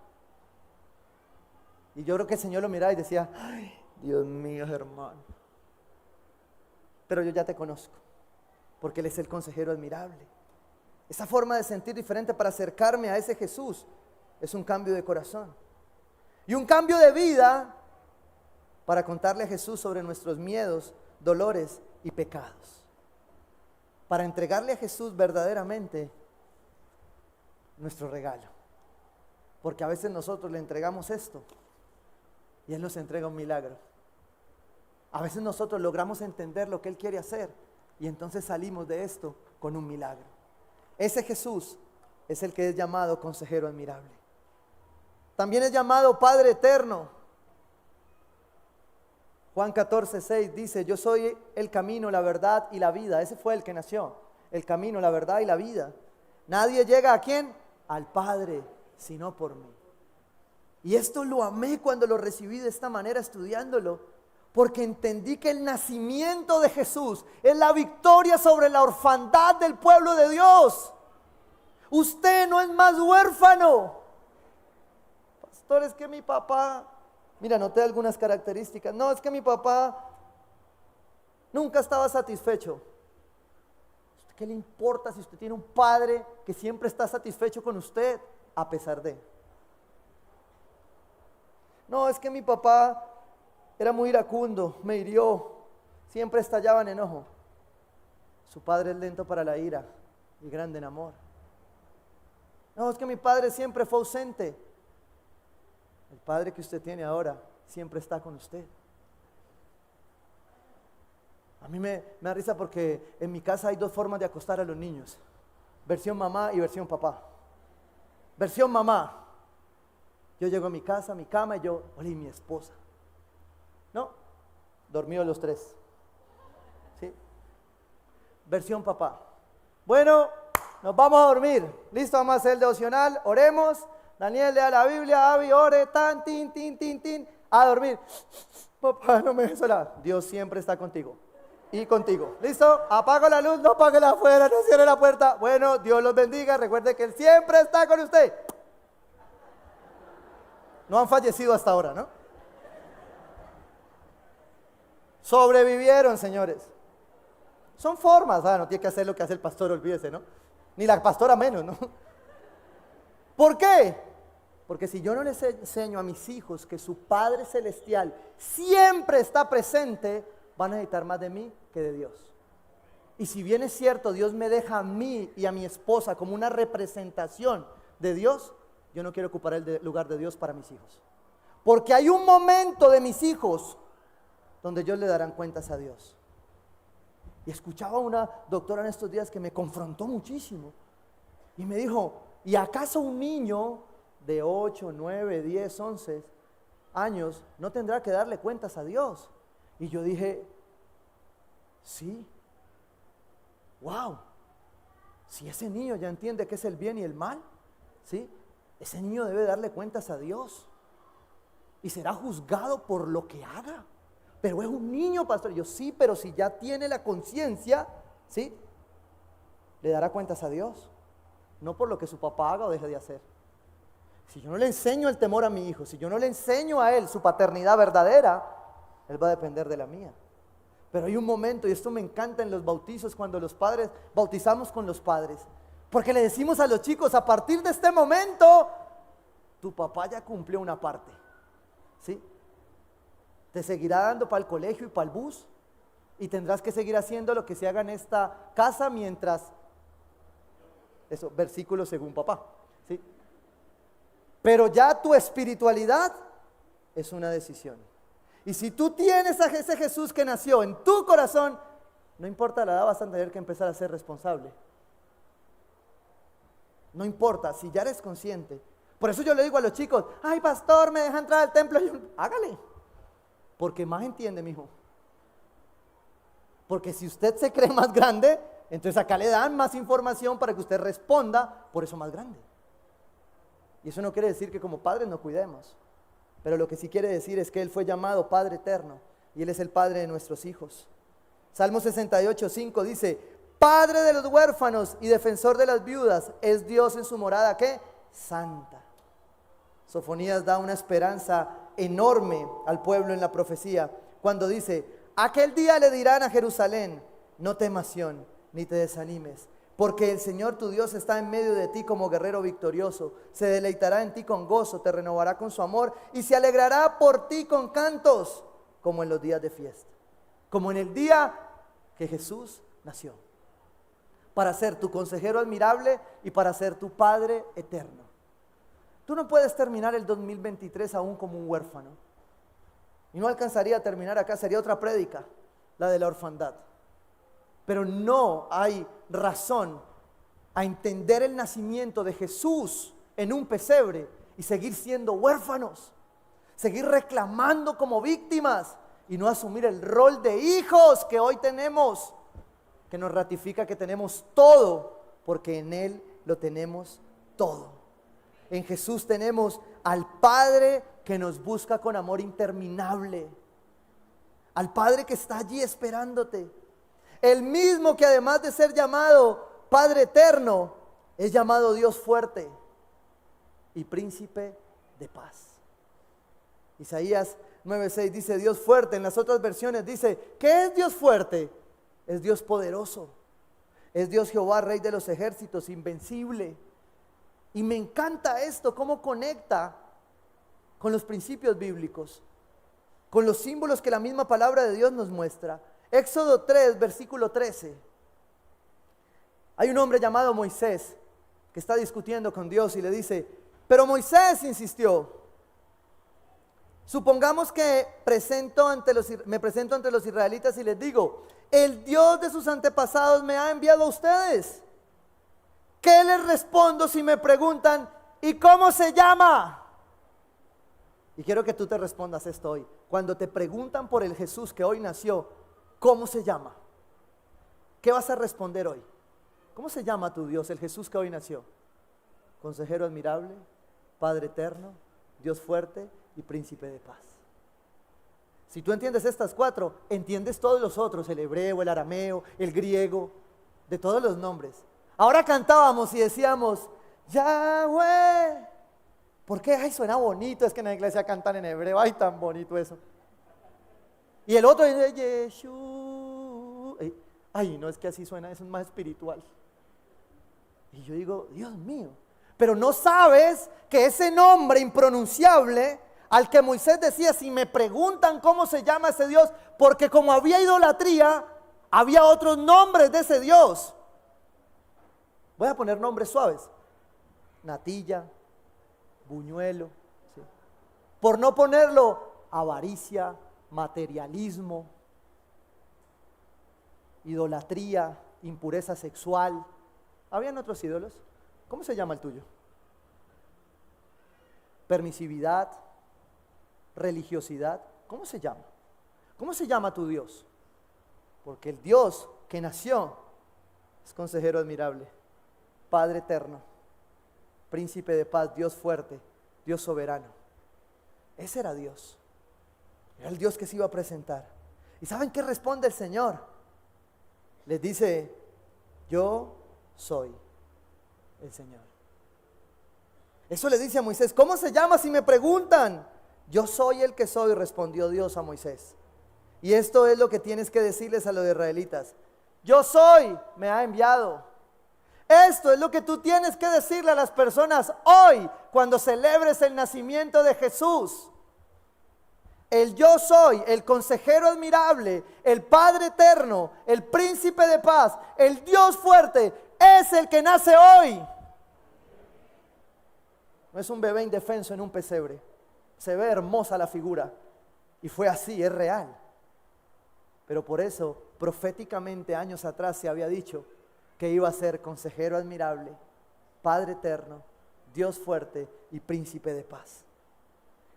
Y yo creo que el Señor lo miraba y decía, ay, Dios mío, hermano. Pero yo ya te conozco, porque Él es el consejero admirable. Esa forma de sentir diferente para acercarme a ese Jesús es un cambio de corazón. Y un cambio de vida para contarle a Jesús sobre nuestros miedos, dolores y pecados. Para entregarle a Jesús verdaderamente nuestro regalo. Porque a veces nosotros le entregamos esto y Él nos entrega un milagro. A veces nosotros logramos entender lo que Él quiere hacer y entonces salimos de esto con un milagro. Ese Jesús es el que es llamado consejero admirable. También es llamado Padre eterno. Juan 14:6 dice, yo soy el camino, la verdad y la vida. Ese fue el que nació, el camino, la verdad y la vida. Nadie llega ¿a quién? Al Padre, sino por mí. Y esto lo amé cuando lo recibí de esta manera estudiándolo, porque entendí que el nacimiento de Jesús es la victoria sobre la orfandad del pueblo de Dios. Usted no es más huérfano. Pastor, es que mi papá, mira, noté algunas características. No, es que mi papá nunca estaba satisfecho. ¿Qué le importa si usted tiene un padre que siempre está satisfecho con usted a pesar de? No, es que mi papá era muy iracundo, me hirió, siempre estallaba en enojo. Su padre es lento para la ira y grande en amor. No, es que mi padre siempre fue ausente. El padre que usted tiene ahora siempre está con usted. A mí me da risa porque en mi casa hay dos formas de acostar a los niños. Versión mamá y versión papá. Versión mamá. Yo llego a mi casa, a mi cama y yo, hola, ¿y mi esposa? No, dormidos los tres. ¿Sí? Versión papá. Bueno, nos vamos a dormir. Listo, vamos a hacer el devocional. Oremos. Daniel lea la Biblia, Avi ore, tan, tin, tin, tin, tin. a dormir. Papá, no me dejes sola. Dios siempre está contigo. Y contigo. ¿Listo? Apago la luz, no apague la afuera, no cierre la puerta. Bueno, Dios los bendiga. Recuerde que Él siempre está con usted. No han fallecido hasta ahora, ¿no? Sobrevivieron, señores. Son formas, no tiene que hacer lo que hace el pastor, olvídese, ¿no? Ni la pastora menos, ¿no? ¿Por qué? Porque si yo no les enseño a mis hijos que su Padre Celestial siempre está presente, van a necesitar más de mí que de Dios. Y si bien es cierto, Dios me deja a mí y a mi esposa como una representación de Dios, yo no quiero ocupar el lugar de Dios para mis hijos. Porque hay un momento de mis hijos donde ellos le darán cuentas a Dios. Y escuchaba a una doctora en estos días que me confrontó muchísimo. Y me dijo, ¿y acaso un niño de 8, 9, 10, 11 años no tendrá que darle cuentas a Dios? Y yo dije, sí, wow, si ese niño ya entiende qué es el bien y el mal, ¿sí? Ese niño debe darle cuentas a Dios y será juzgado por lo que haga. Pero es un niño, pastor. Y yo, sí, pero si ya tiene la conciencia, ¿sí? Le dará cuentas a Dios, no por lo que su papá haga o deje de hacer. Si yo no le enseño el temor a mi hijo, si yo no le enseño a él su paternidad verdadera, él va a depender de la mía. Pero hay un momento, y esto me encanta en los bautizos, cuando los padres bautizamos con los padres, porque le decimos a los chicos, a partir de este momento, tu papá ya cumplió una parte, ¿sí? Te seguirá dando para el colegio y para el bus, y tendrás que seguir haciendo lo que se haga en esta casa mientras, eso, versículo según papá, ¿sí? Pero ya tu espiritualidad es una decisión. Y si tú tienes a ese Jesús que nació en tu corazón, no importa la edad, vas a tener que empezar a ser responsable. No importa, si ya eres consciente. Por eso yo le digo a los chicos, ay pastor, me deja entrar al templo. Hágale, porque más entiende, mijo. Porque si usted se cree más grande, entonces acá le dan más información para que usted responda por eso más grande. Y eso no quiere decir que como padres no cuidemos, pero lo que sí quiere decir es que Él fue llamado Padre Eterno y Él es el Padre de nuestros hijos. Salmo 68:5 dice, Padre de los huérfanos y defensor de las viudas, es Dios en su morada, ¿qué? Santa. Sofonías da una esperanza enorme al pueblo en la profecía, cuando dice, aquel día le dirán a Jerusalén, no temas Sión, ni te desanimes, porque el Señor tu Dios está en medio de ti como guerrero victorioso, se deleitará en ti con gozo, te renovará con su amor y se alegrará por ti con cantos, como en los días de fiesta, como en el día que Jesús nació, para ser tu consejero admirable y para ser tu Padre eterno. Tú no puedes terminar el 2023 aún como un huérfano. Y no alcanzaría a terminar acá, sería otra prédica, la de la orfandad. Pero no hay razón a entender el nacimiento de Jesús en un pesebre y seguir siendo huérfanos, seguir reclamando como víctimas y no asumir el rol de hijos que hoy tenemos, que nos ratifica que tenemos todo, porque en Él lo tenemos todo. En Jesús tenemos al Padre que nos busca con amor interminable, al Padre que está allí esperándote, el mismo que además de ser llamado Padre eterno, es llamado Dios fuerte y príncipe de paz. Isaías 9:6 dice Dios fuerte. En las otras versiones dice, ¿qué es Dios fuerte? Es Dios poderoso, es Dios Jehová, Rey de los ejércitos, invencible. Y me encanta esto, cómo conecta con los principios bíblicos, con los símbolos que la misma palabra de Dios nos muestra. Éxodo 3, versículo 13. Hay un hombre llamado Moisés que está discutiendo con Dios y le dice, pero Moisés insistió, supongamos que me presento ante los israelitas y les digo, el Dios de sus antepasados me ha enviado a ustedes. ¿Qué les respondo si me preguntan, ¿y cómo se llama? Y quiero que tú te respondas esto hoy. Cuando te preguntan por el Jesús que hoy nació, ¿cómo se llama? ¿Qué vas a responder hoy? ¿Cómo se llama tu Dios, el Jesús que hoy nació? Consejero admirable, Padre eterno, Dios fuerte y príncipe de paz. Si tú entiendes estas 4, entiendes todos los otros, el hebreo, el arameo, el griego, de todos los nombres. Ahora cantábamos y decíamos, Yahweh. ¿Por qué? Ay, suena bonito, es que en la iglesia cantan en hebreo, ay, tan bonito eso. Y el otro dice, Yeshua. Ay, no, es que así suena, eso es más espiritual. Y yo digo, Dios mío, pero no sabes que ese nombre impronunciable al que Moisés decía, si me preguntan cómo se llama ese Dios, porque como había idolatría, había otros nombres de ese Dios. Voy a poner nombres suaves. Natilla, buñuelo, ¿sí? Por no ponerlo, avaricia, materialismo, idolatría, impureza sexual. ¿Habían otros ídolos? ¿Cómo se llama el tuyo? Permisividad, religiosidad. ¿Cómo se llama? ¿Cómo se llama tu Dios? Porque el Dios que nació es consejero admirable, Padre eterno, príncipe de paz, Dios fuerte, Dios soberano. Ese era Dios. Era el Dios que se iba a presentar. ¿Y saben qué responde el Señor? Les dice, yo soy el Señor. Eso le dice a Moisés, ¿cómo se llama si me preguntan? Yo soy el que soy, respondió Dios a Moisés. Y esto es lo que tienes que decirles a los israelitas. Yo soy, me ha enviado. Esto es lo que tú tienes que decirle a las personas hoy, cuando celebres el nacimiento de Jesús. El yo soy, el consejero admirable, el Padre eterno, el príncipe de paz, el Dios fuerte, es el que nace hoy. No es un bebé indefenso en un pesebre. Se ve hermosa la figura. Y fue así, es real. Pero por eso, proféticamente años atrás se había dicho que iba a ser consejero admirable, Padre eterno, Dios fuerte y príncipe de paz.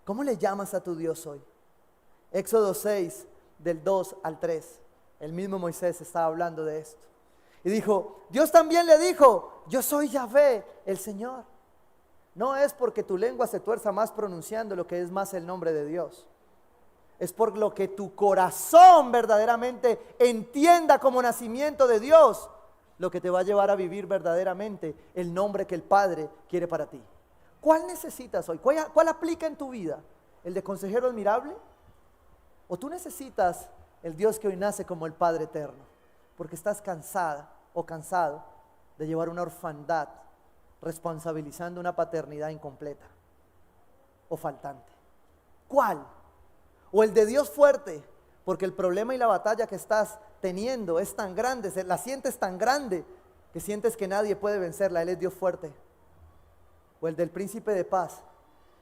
¿Cómo le llamas a tu Dios hoy? Éxodo 6, del 2 al 3. El mismo Moisés estaba hablando de esto. Y dijo, Dios también le dijo, yo soy Yahvé, el Señor. No es porque tu lengua se tuerza más pronunciando lo que es más el nombre de Dios. Es por lo que tu corazón verdaderamente entienda como nacimiento de Dios, lo que te va a llevar a vivir verdaderamente el nombre que el Padre quiere para ti. ¿Cuál necesitas hoy? ¿Cuál aplica en tu vida? ¿El de consejero admirable? ¿O tú necesitas el Dios que hoy nace como el Padre eterno? Porque estás cansada o cansado de llevar una orfandad responsabilizando una paternidad incompleta o faltante. ¿Cuál? O el de Dios fuerte, porque el problema y la batalla que estás teniendo es tan grande, la sientes tan grande que sientes que nadie puede vencerla. Él es Dios fuerte. O el del príncipe de paz,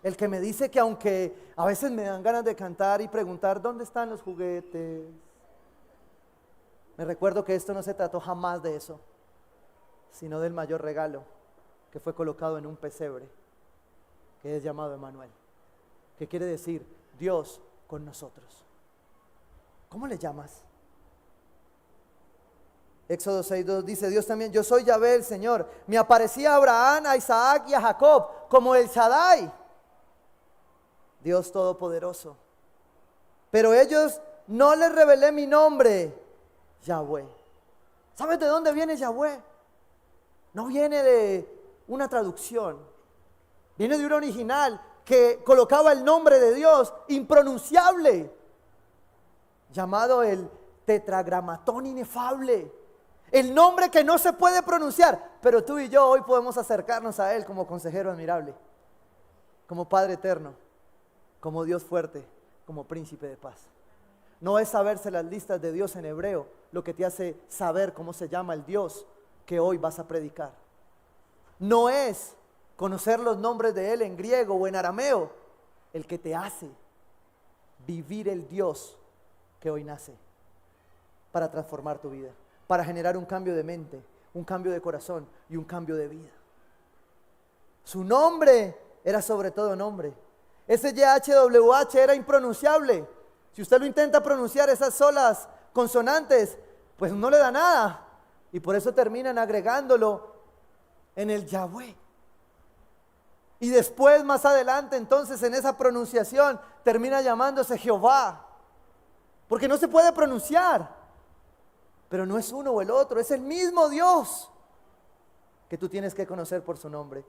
el que me dice que aunque a veces me dan ganas de cantar y preguntar ¿dónde están los juguetes? Me recuerdo que esto no se trató jamás de eso, sino del mayor regalo que fue colocado en un pesebre, que es llamado Emmanuel, que quiere decir Dios con nosotros. ¿Cómo le llamas? Éxodo 6:2 dice, Dios también, yo soy Yahvé el Señor. Me aparecí a Abraham, a Isaac y a Jacob como el Shaddai, Dios todopoderoso. Pero ellos no les revelé mi nombre, Yahweh. ¿Sabes de dónde viene Yahweh? No viene de una traducción, viene de un original que colocaba el nombre de Dios impronunciable, llamado el tetragramatón inefable, el nombre que no se puede pronunciar, pero tú y yo hoy podemos acercarnos a Él como consejero admirable, como Padre eterno, como Dios fuerte, como príncipe de paz. No es saberse las listas de Dios en hebreo lo que te hace saber cómo se llama el Dios que hoy vas a predicar. No es conocer los nombres de Él en griego o en arameo el que te hace vivir el Dios que hoy nace para transformar tu vida, para generar un cambio de mente, un cambio de corazón y un cambio de vida. Su nombre era sobre todo nombre. Ese YHWH era impronunciable. Si usted lo intenta pronunciar esas solas consonantes, pues no le da nada. Y por eso terminan agregándolo en el Yahweh. Y después, más adelante, entonces en esa pronunciación termina llamándose Jehová. porque no se puede pronunciar. Pero no es uno o el otro, es el mismo Dios que tú tienes que conocer por su nombre.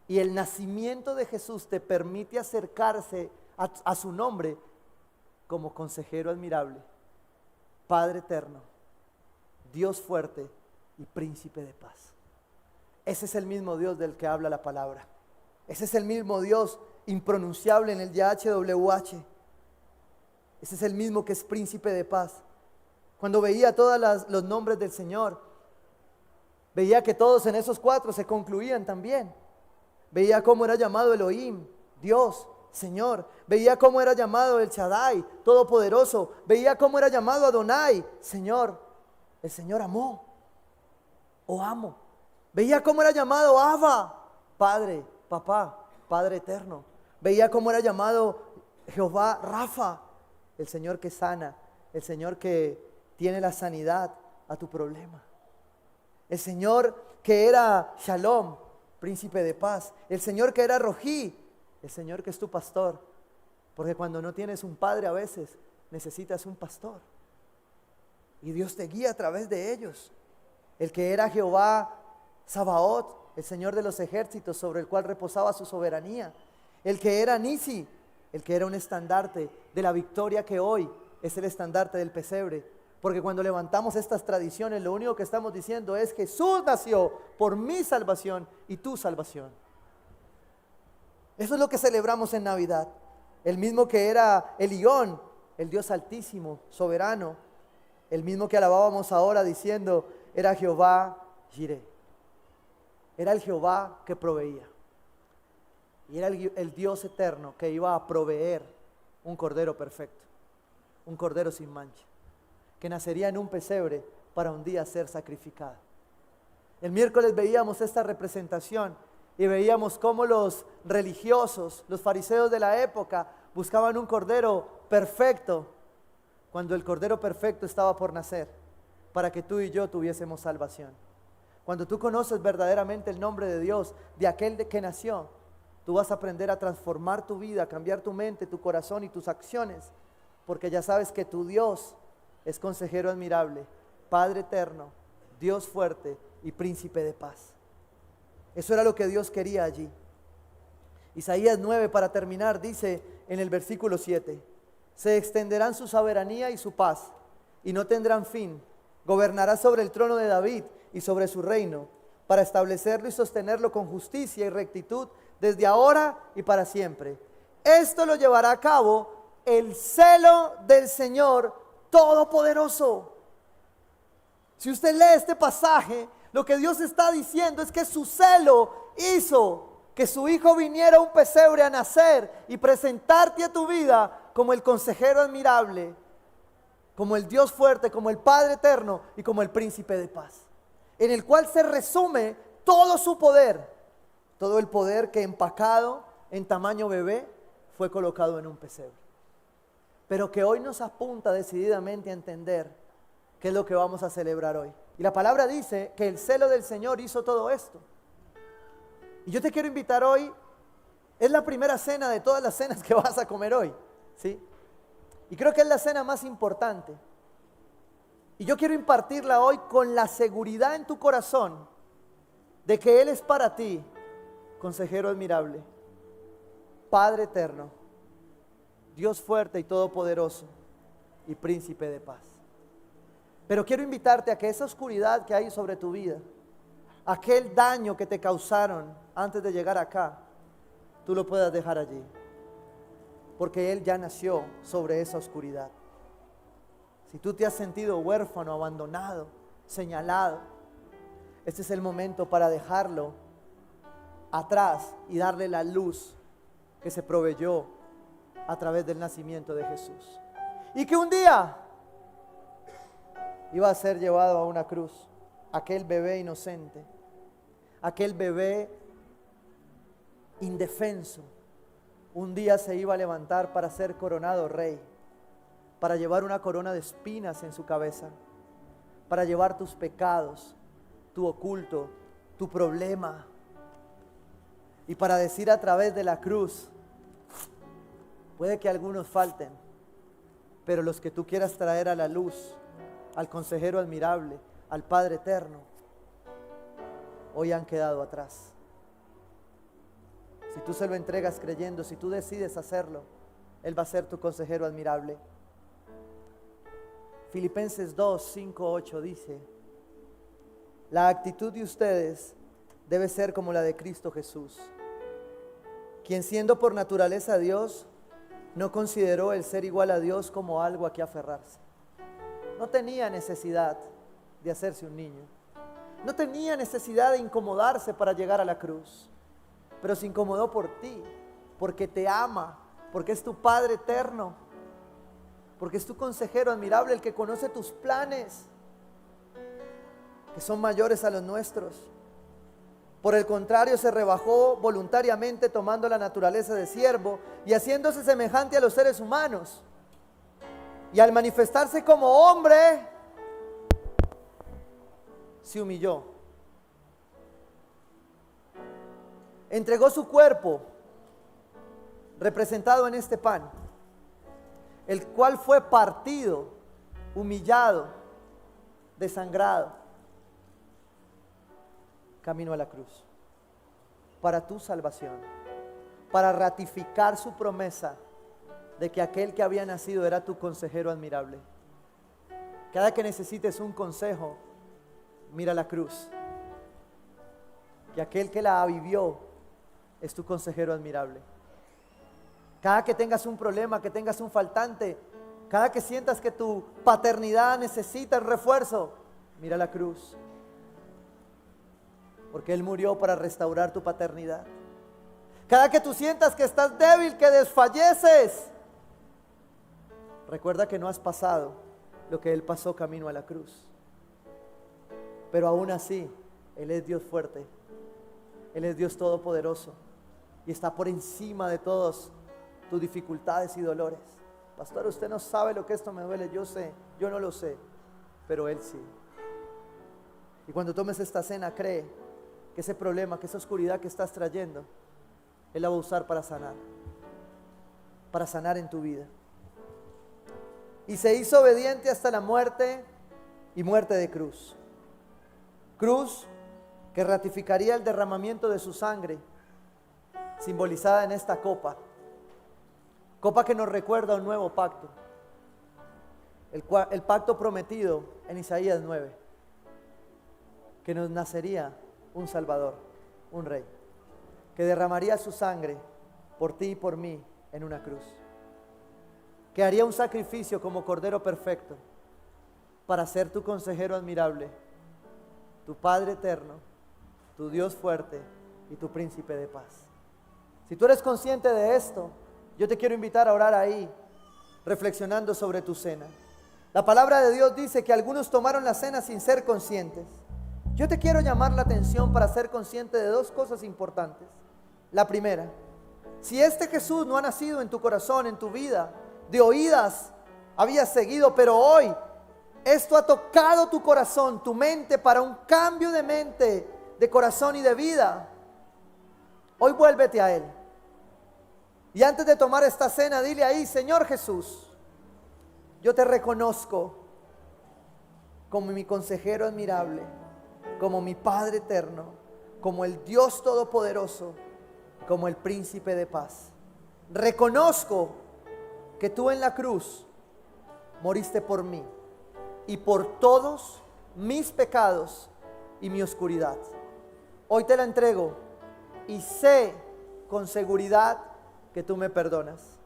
Y el nacimiento de Jesús te permite acercarse a su nombre como consejero admirable, Padre eterno, Dios fuerte y príncipe de paz. Ese es el mismo Dios del que habla la palabra. Ese es el mismo Dios impronunciable en el YHWH. Ese es el mismo que es príncipe de paz. Cuando veía todos los nombres del Señor, veía que todos en esos 4 se concluían también. Veía cómo era llamado Elohim, Dios, Señor. Veía cómo era llamado el Shaddai, Todopoderoso. Veía cómo era llamado Adonai, Señor. El Señor amó o amo. Veía cómo era llamado Abba, Padre, Papá, Padre eterno. Veía cómo era llamado Jehová Rafa, el Señor que sana, el Señor que tiene la sanidad a tu problema. El Señor que era Shalom, príncipe de paz. El Señor que era Rojí, el Señor que es tu pastor. Porque cuando no tienes un padre a veces necesitas un pastor. Y Dios te guía a través de ellos. El que era Jehová Sabaoth, el Señor de los ejércitos sobre el cual reposaba su soberanía. El que era Nisi, el que era un estandarte de la victoria que hoy es el estandarte del pesebre. Porque cuando levantamos estas tradiciones, lo único que estamos diciendo es: Jesús nació por mi salvación y tu salvación. Eso es lo que celebramos en Navidad. El mismo que era Elión, el Dios altísimo, soberano. El mismo que alabábamos ahora diciendo, era Jehová Jireh. Era el Jehová que proveía. Y era el Dios eterno que iba a proveer un cordero perfecto, un cordero sin mancha, que nacería en un pesebre para un día ser sacrificado. El miércoles veíamos esta representación y veíamos cómo los religiosos, los fariseos de la época, buscaban un cordero perfecto, cuando el cordero perfecto estaba por nacer, para que tú y yo tuviésemos salvación. Cuando tú conoces verdaderamente el nombre de Dios, de aquel de que nació, tú vas a aprender a transformar tu vida, a cambiar tu mente, tu corazón y tus acciones, porque ya sabes que tu Dios es consejero admirable, Padre eterno, Dios fuerte y príncipe de paz. Eso era lo que Dios quería allí. Isaías 9, para terminar, dice en el versículo 7, se extenderán su soberanía y su paz, y no tendrán fin. Gobernará sobre el trono de David y sobre su reino, para establecerlo y sostenerlo con justicia y rectitud desde ahora y para siempre. Esto lo llevará a cabo el celo del Señor Todopoderoso. Si usted lee este pasaje, lo que Dios está diciendo es que su celo hizo que su hijo viniera a un pesebre a nacer y presentarte a tu vida como el consejero admirable, como el Dios fuerte, como el Padre eterno y como el príncipe de paz, en el cual se resume todo su poder, todo el poder que empacado en tamaño bebé fue colocado en un pesebre, pero que hoy nos apunta decididamente a entender qué es lo que vamos a celebrar hoy. Y la palabra dice que el celo del Señor hizo todo esto. Y yo te quiero invitar hoy, es la primera cena de todas las cenas que vas a comer hoy, ¿sí? Y creo que es la cena más importante. Y yo quiero impartirla hoy con la seguridad en tu corazón de que Él es para ti, consejero admirable, Padre eterno, Dios fuerte y todopoderoso y príncipe de paz. Pero quiero invitarte a que esa oscuridad que hay sobre tu vida, aquel daño que te causaron antes de llegar acá, tú lo puedas dejar allí, porque Él ya nació sobre esa oscuridad. Si tú te has sentido huérfano, abandonado, señalado, este es el momento para dejarlo atrás y darle la luz que se proveyó a través del nacimiento de Jesús. Y que un día iba a ser llevado a una cruz, aquel bebé inocente, aquel bebé indefenso, un día se iba a levantar para ser coronado rey, para llevar una corona de espinas en su cabeza, para llevar tus pecados, tu oculto, tu problema, y para decir a través de la cruz, puede que algunos falten, Pero los que tú quieras traer a la luz, al consejero admirable, al Padre eterno, hoy han quedado atrás. Si tú se lo entregas creyendo, si tú decides hacerlo, Él va a ser tu consejero admirable. Filipenses 2, 5, 8 dice: la actitud de ustedes debe ser como la de Cristo Jesús, quien siendo por naturaleza Dios, no consideró el ser igual a Dios como algo a que aferrarse. No tenía necesidad de hacerse un niño. No tenía necesidad de incomodarse para llegar a la cruz. Pero se incomodó por ti, porque te ama, porque es tu Padre eterno, porque es tu consejero admirable, el que conoce tus planes, que son mayores a los nuestros. Por el contrario, se rebajó voluntariamente, tomando la naturaleza de siervo y haciéndose semejante a los seres humanos. Y al manifestarse como hombre, se humilló. Entregó su cuerpo, representado en este pan, el cual fue partido, humillado, desangrado, camino a la cruz, para tu salvación, para ratificar su promesa de que aquel que había nacido era tu consejero admirable. Cada que necesites un consejo, mira la cruz, que aquel que la vivió es tu consejero admirable. Cada que tengas un problema, que tengas un faltante, cada que sientas que tu paternidad necesita el refuerzo, mira la cruz, porque Él murió para restaurar tu paternidad. Cada que tú sientas que estás débil, que desfalleces, recuerda que no has pasado lo que Él pasó camino a la cruz. Pero aún así, Él es Dios fuerte, Él es Dios todopoderoso y está por encima de todas tus dificultades y dolores. Pastor, usted no sabe lo que esto me duele. Yo sé, yo no lo sé, pero Él sí. Y cuando tomes esta cena, cree que ese problema, que esa oscuridad que estás trayendo, Él la va a usar para sanar en tu vida. Y se hizo obediente hasta la muerte, y muerte de cruz. Cruz que ratificaría el derramamiento de su sangre, simbolizada en esta copa. Copa que nos recuerda un nuevo pacto. El pacto prometido en Isaías 9. Que nos nacería un Salvador, un Rey, que derramaría su sangre por ti y por mí en una cruz, que haría un sacrificio como Cordero perfecto para ser tu consejero admirable, tu Padre eterno, tu Dios fuerte y tu Príncipe de paz. Si tú eres consciente de esto, yo te quiero invitar a orar ahí, reflexionando sobre tu cena. La palabra de Dios dice que algunos tomaron la cena sin ser conscientes. Yo te quiero llamar la atención para ser consciente de dos cosas importantes. La primera, si este Jesús no ha nacido en tu corazón, en tu vida, de oídas habías seguido, pero hoy esto ha tocado tu corazón, tu mente, para un cambio de mente, de corazón y de vida, hoy vuélvete a Él. Y antes de tomar esta cena, dile ahí: Señor Jesús, yo te reconozco como mi consejero admirable, como mi Padre eterno, como el Dios todopoderoso, como el Príncipe de paz. Reconozco que tú en la cruz moriste por mí y por todos mis pecados y mi oscuridad. Hoy te la entrego y sé con seguridad que tú me perdonas.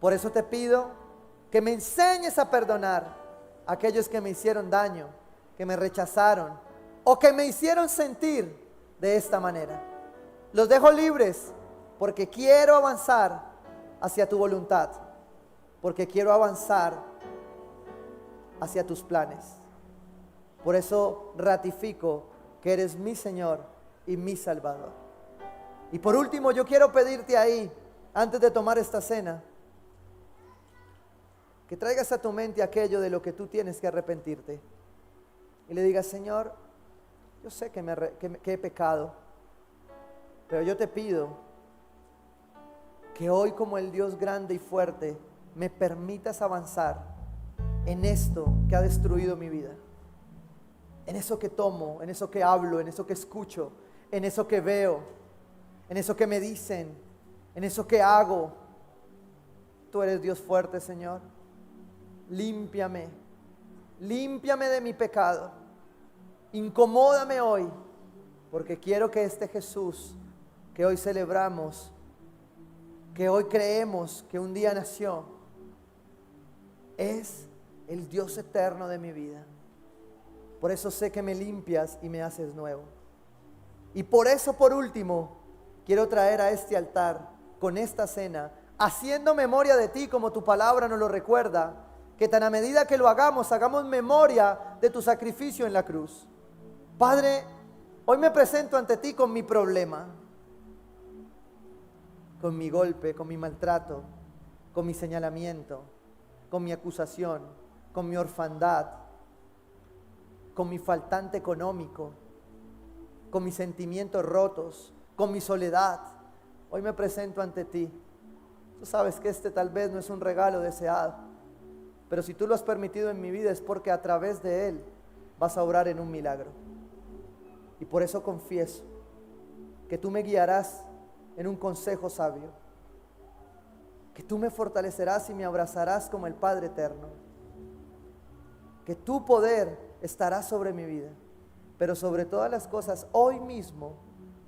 Por eso te pido que me enseñes a perdonar a aquellos que me hicieron daño, que me rechazaron o que me hicieron sentir de esta manera. Los dejo libres porque quiero avanzar hacia tu voluntad, porque quiero avanzar hacia tus planes. Por eso ratifico que eres mi Señor y mi Salvador. Y por último, yo quiero pedirte ahí, antes de tomar esta cena, que traigas a tu mente aquello de lo que tú tienes que arrepentirte. Y le digas: Señor, yo sé que he pecado, pero yo te pido que hoy, como el Dios grande y fuerte, me permitas avanzar en esto que ha destruido mi vida, en eso que tomo, en eso que hablo, en eso que escucho, en eso que veo, en eso que me dicen, en eso que hago. Tú eres Dios fuerte, Señor. Límpiame, límpiame de mi pecado. Incomódame hoy, porque quiero que este Jesús que hoy celebramos, que hoy creemos que un día nació, es el Dios eterno de mi vida. Por eso sé que me limpias y me haces nuevo. Y por eso, por último, quiero traer a este altar con esta cena, haciendo memoria de ti como tu palabra nos lo recuerda, que tan a medida que lo hagamos memoria de tu sacrificio en la cruz. Padre, hoy me presento ante ti con mi problema, con mi golpe, con mi maltrato, con mi señalamiento, con mi acusación, con mi orfandad, con mi faltante económico, con mis sentimientos rotos, con mi soledad. Hoy me presento ante ti. Tú sabes que este tal vez no es un regalo deseado, pero si tú lo has permitido en mi vida es porque a través de él vas a obrar en un milagro. Y por eso confieso que tú me guiarás en un consejo sabio, que tú me fortalecerás y me abrazarás como el Padre eterno, que tu poder estará sobre mi vida, pero sobre todas las cosas hoy mismo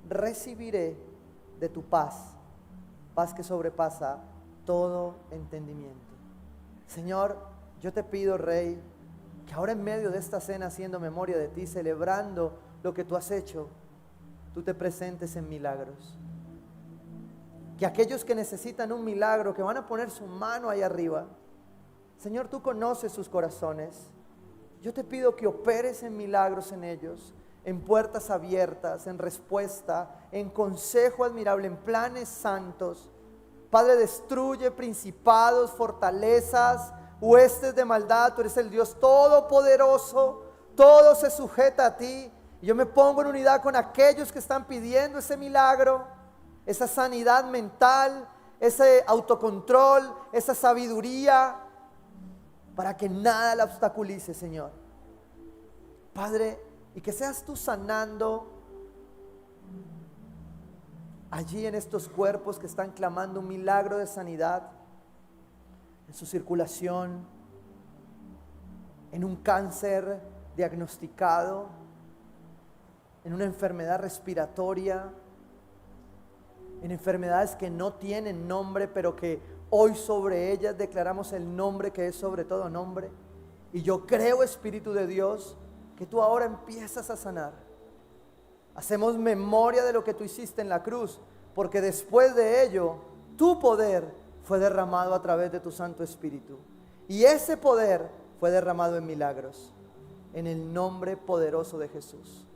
recibiré de tu paz, paz que sobrepasa todo entendimiento. Señor, yo te pido, Rey, que ahora en medio de esta cena, haciendo memoria de ti, celebrando lo que tú has hecho, tú te presentes en milagros. Que aquellos que necesitan un milagro, que van a poner su mano ahí arriba, Señor, tú conoces sus corazones. Yo te pido que operes en milagros en ellos, en puertas abiertas, en respuesta, en consejo admirable, en planes santos. Padre, destruye principados, fortalezas, huestes de maldad. Tú eres el Dios todopoderoso, todo se sujeta a ti. Y yo me pongo en unidad con aquellos que están pidiendo ese milagro, esa sanidad mental, ese autocontrol, esa sabiduría, para que nada la obstaculice, Señor. Padre, y que seas tú sanando allí en estos cuerpos que están clamando un milagro de sanidad, en su circulación, en un cáncer diagnosticado, en una enfermedad respiratoria, en enfermedades que no tienen nombre, pero que hoy sobre ellas declaramos el nombre que es sobre todo nombre. Y yo creo, Espíritu de Dios, que tú ahora empiezas a sanar. Hacemos memoria de lo que tú hiciste en la cruz, porque después de ello, tu poder fue derramado a través de tu Santo Espíritu. Y ese poder fue derramado en milagros, en el nombre poderoso de Jesús.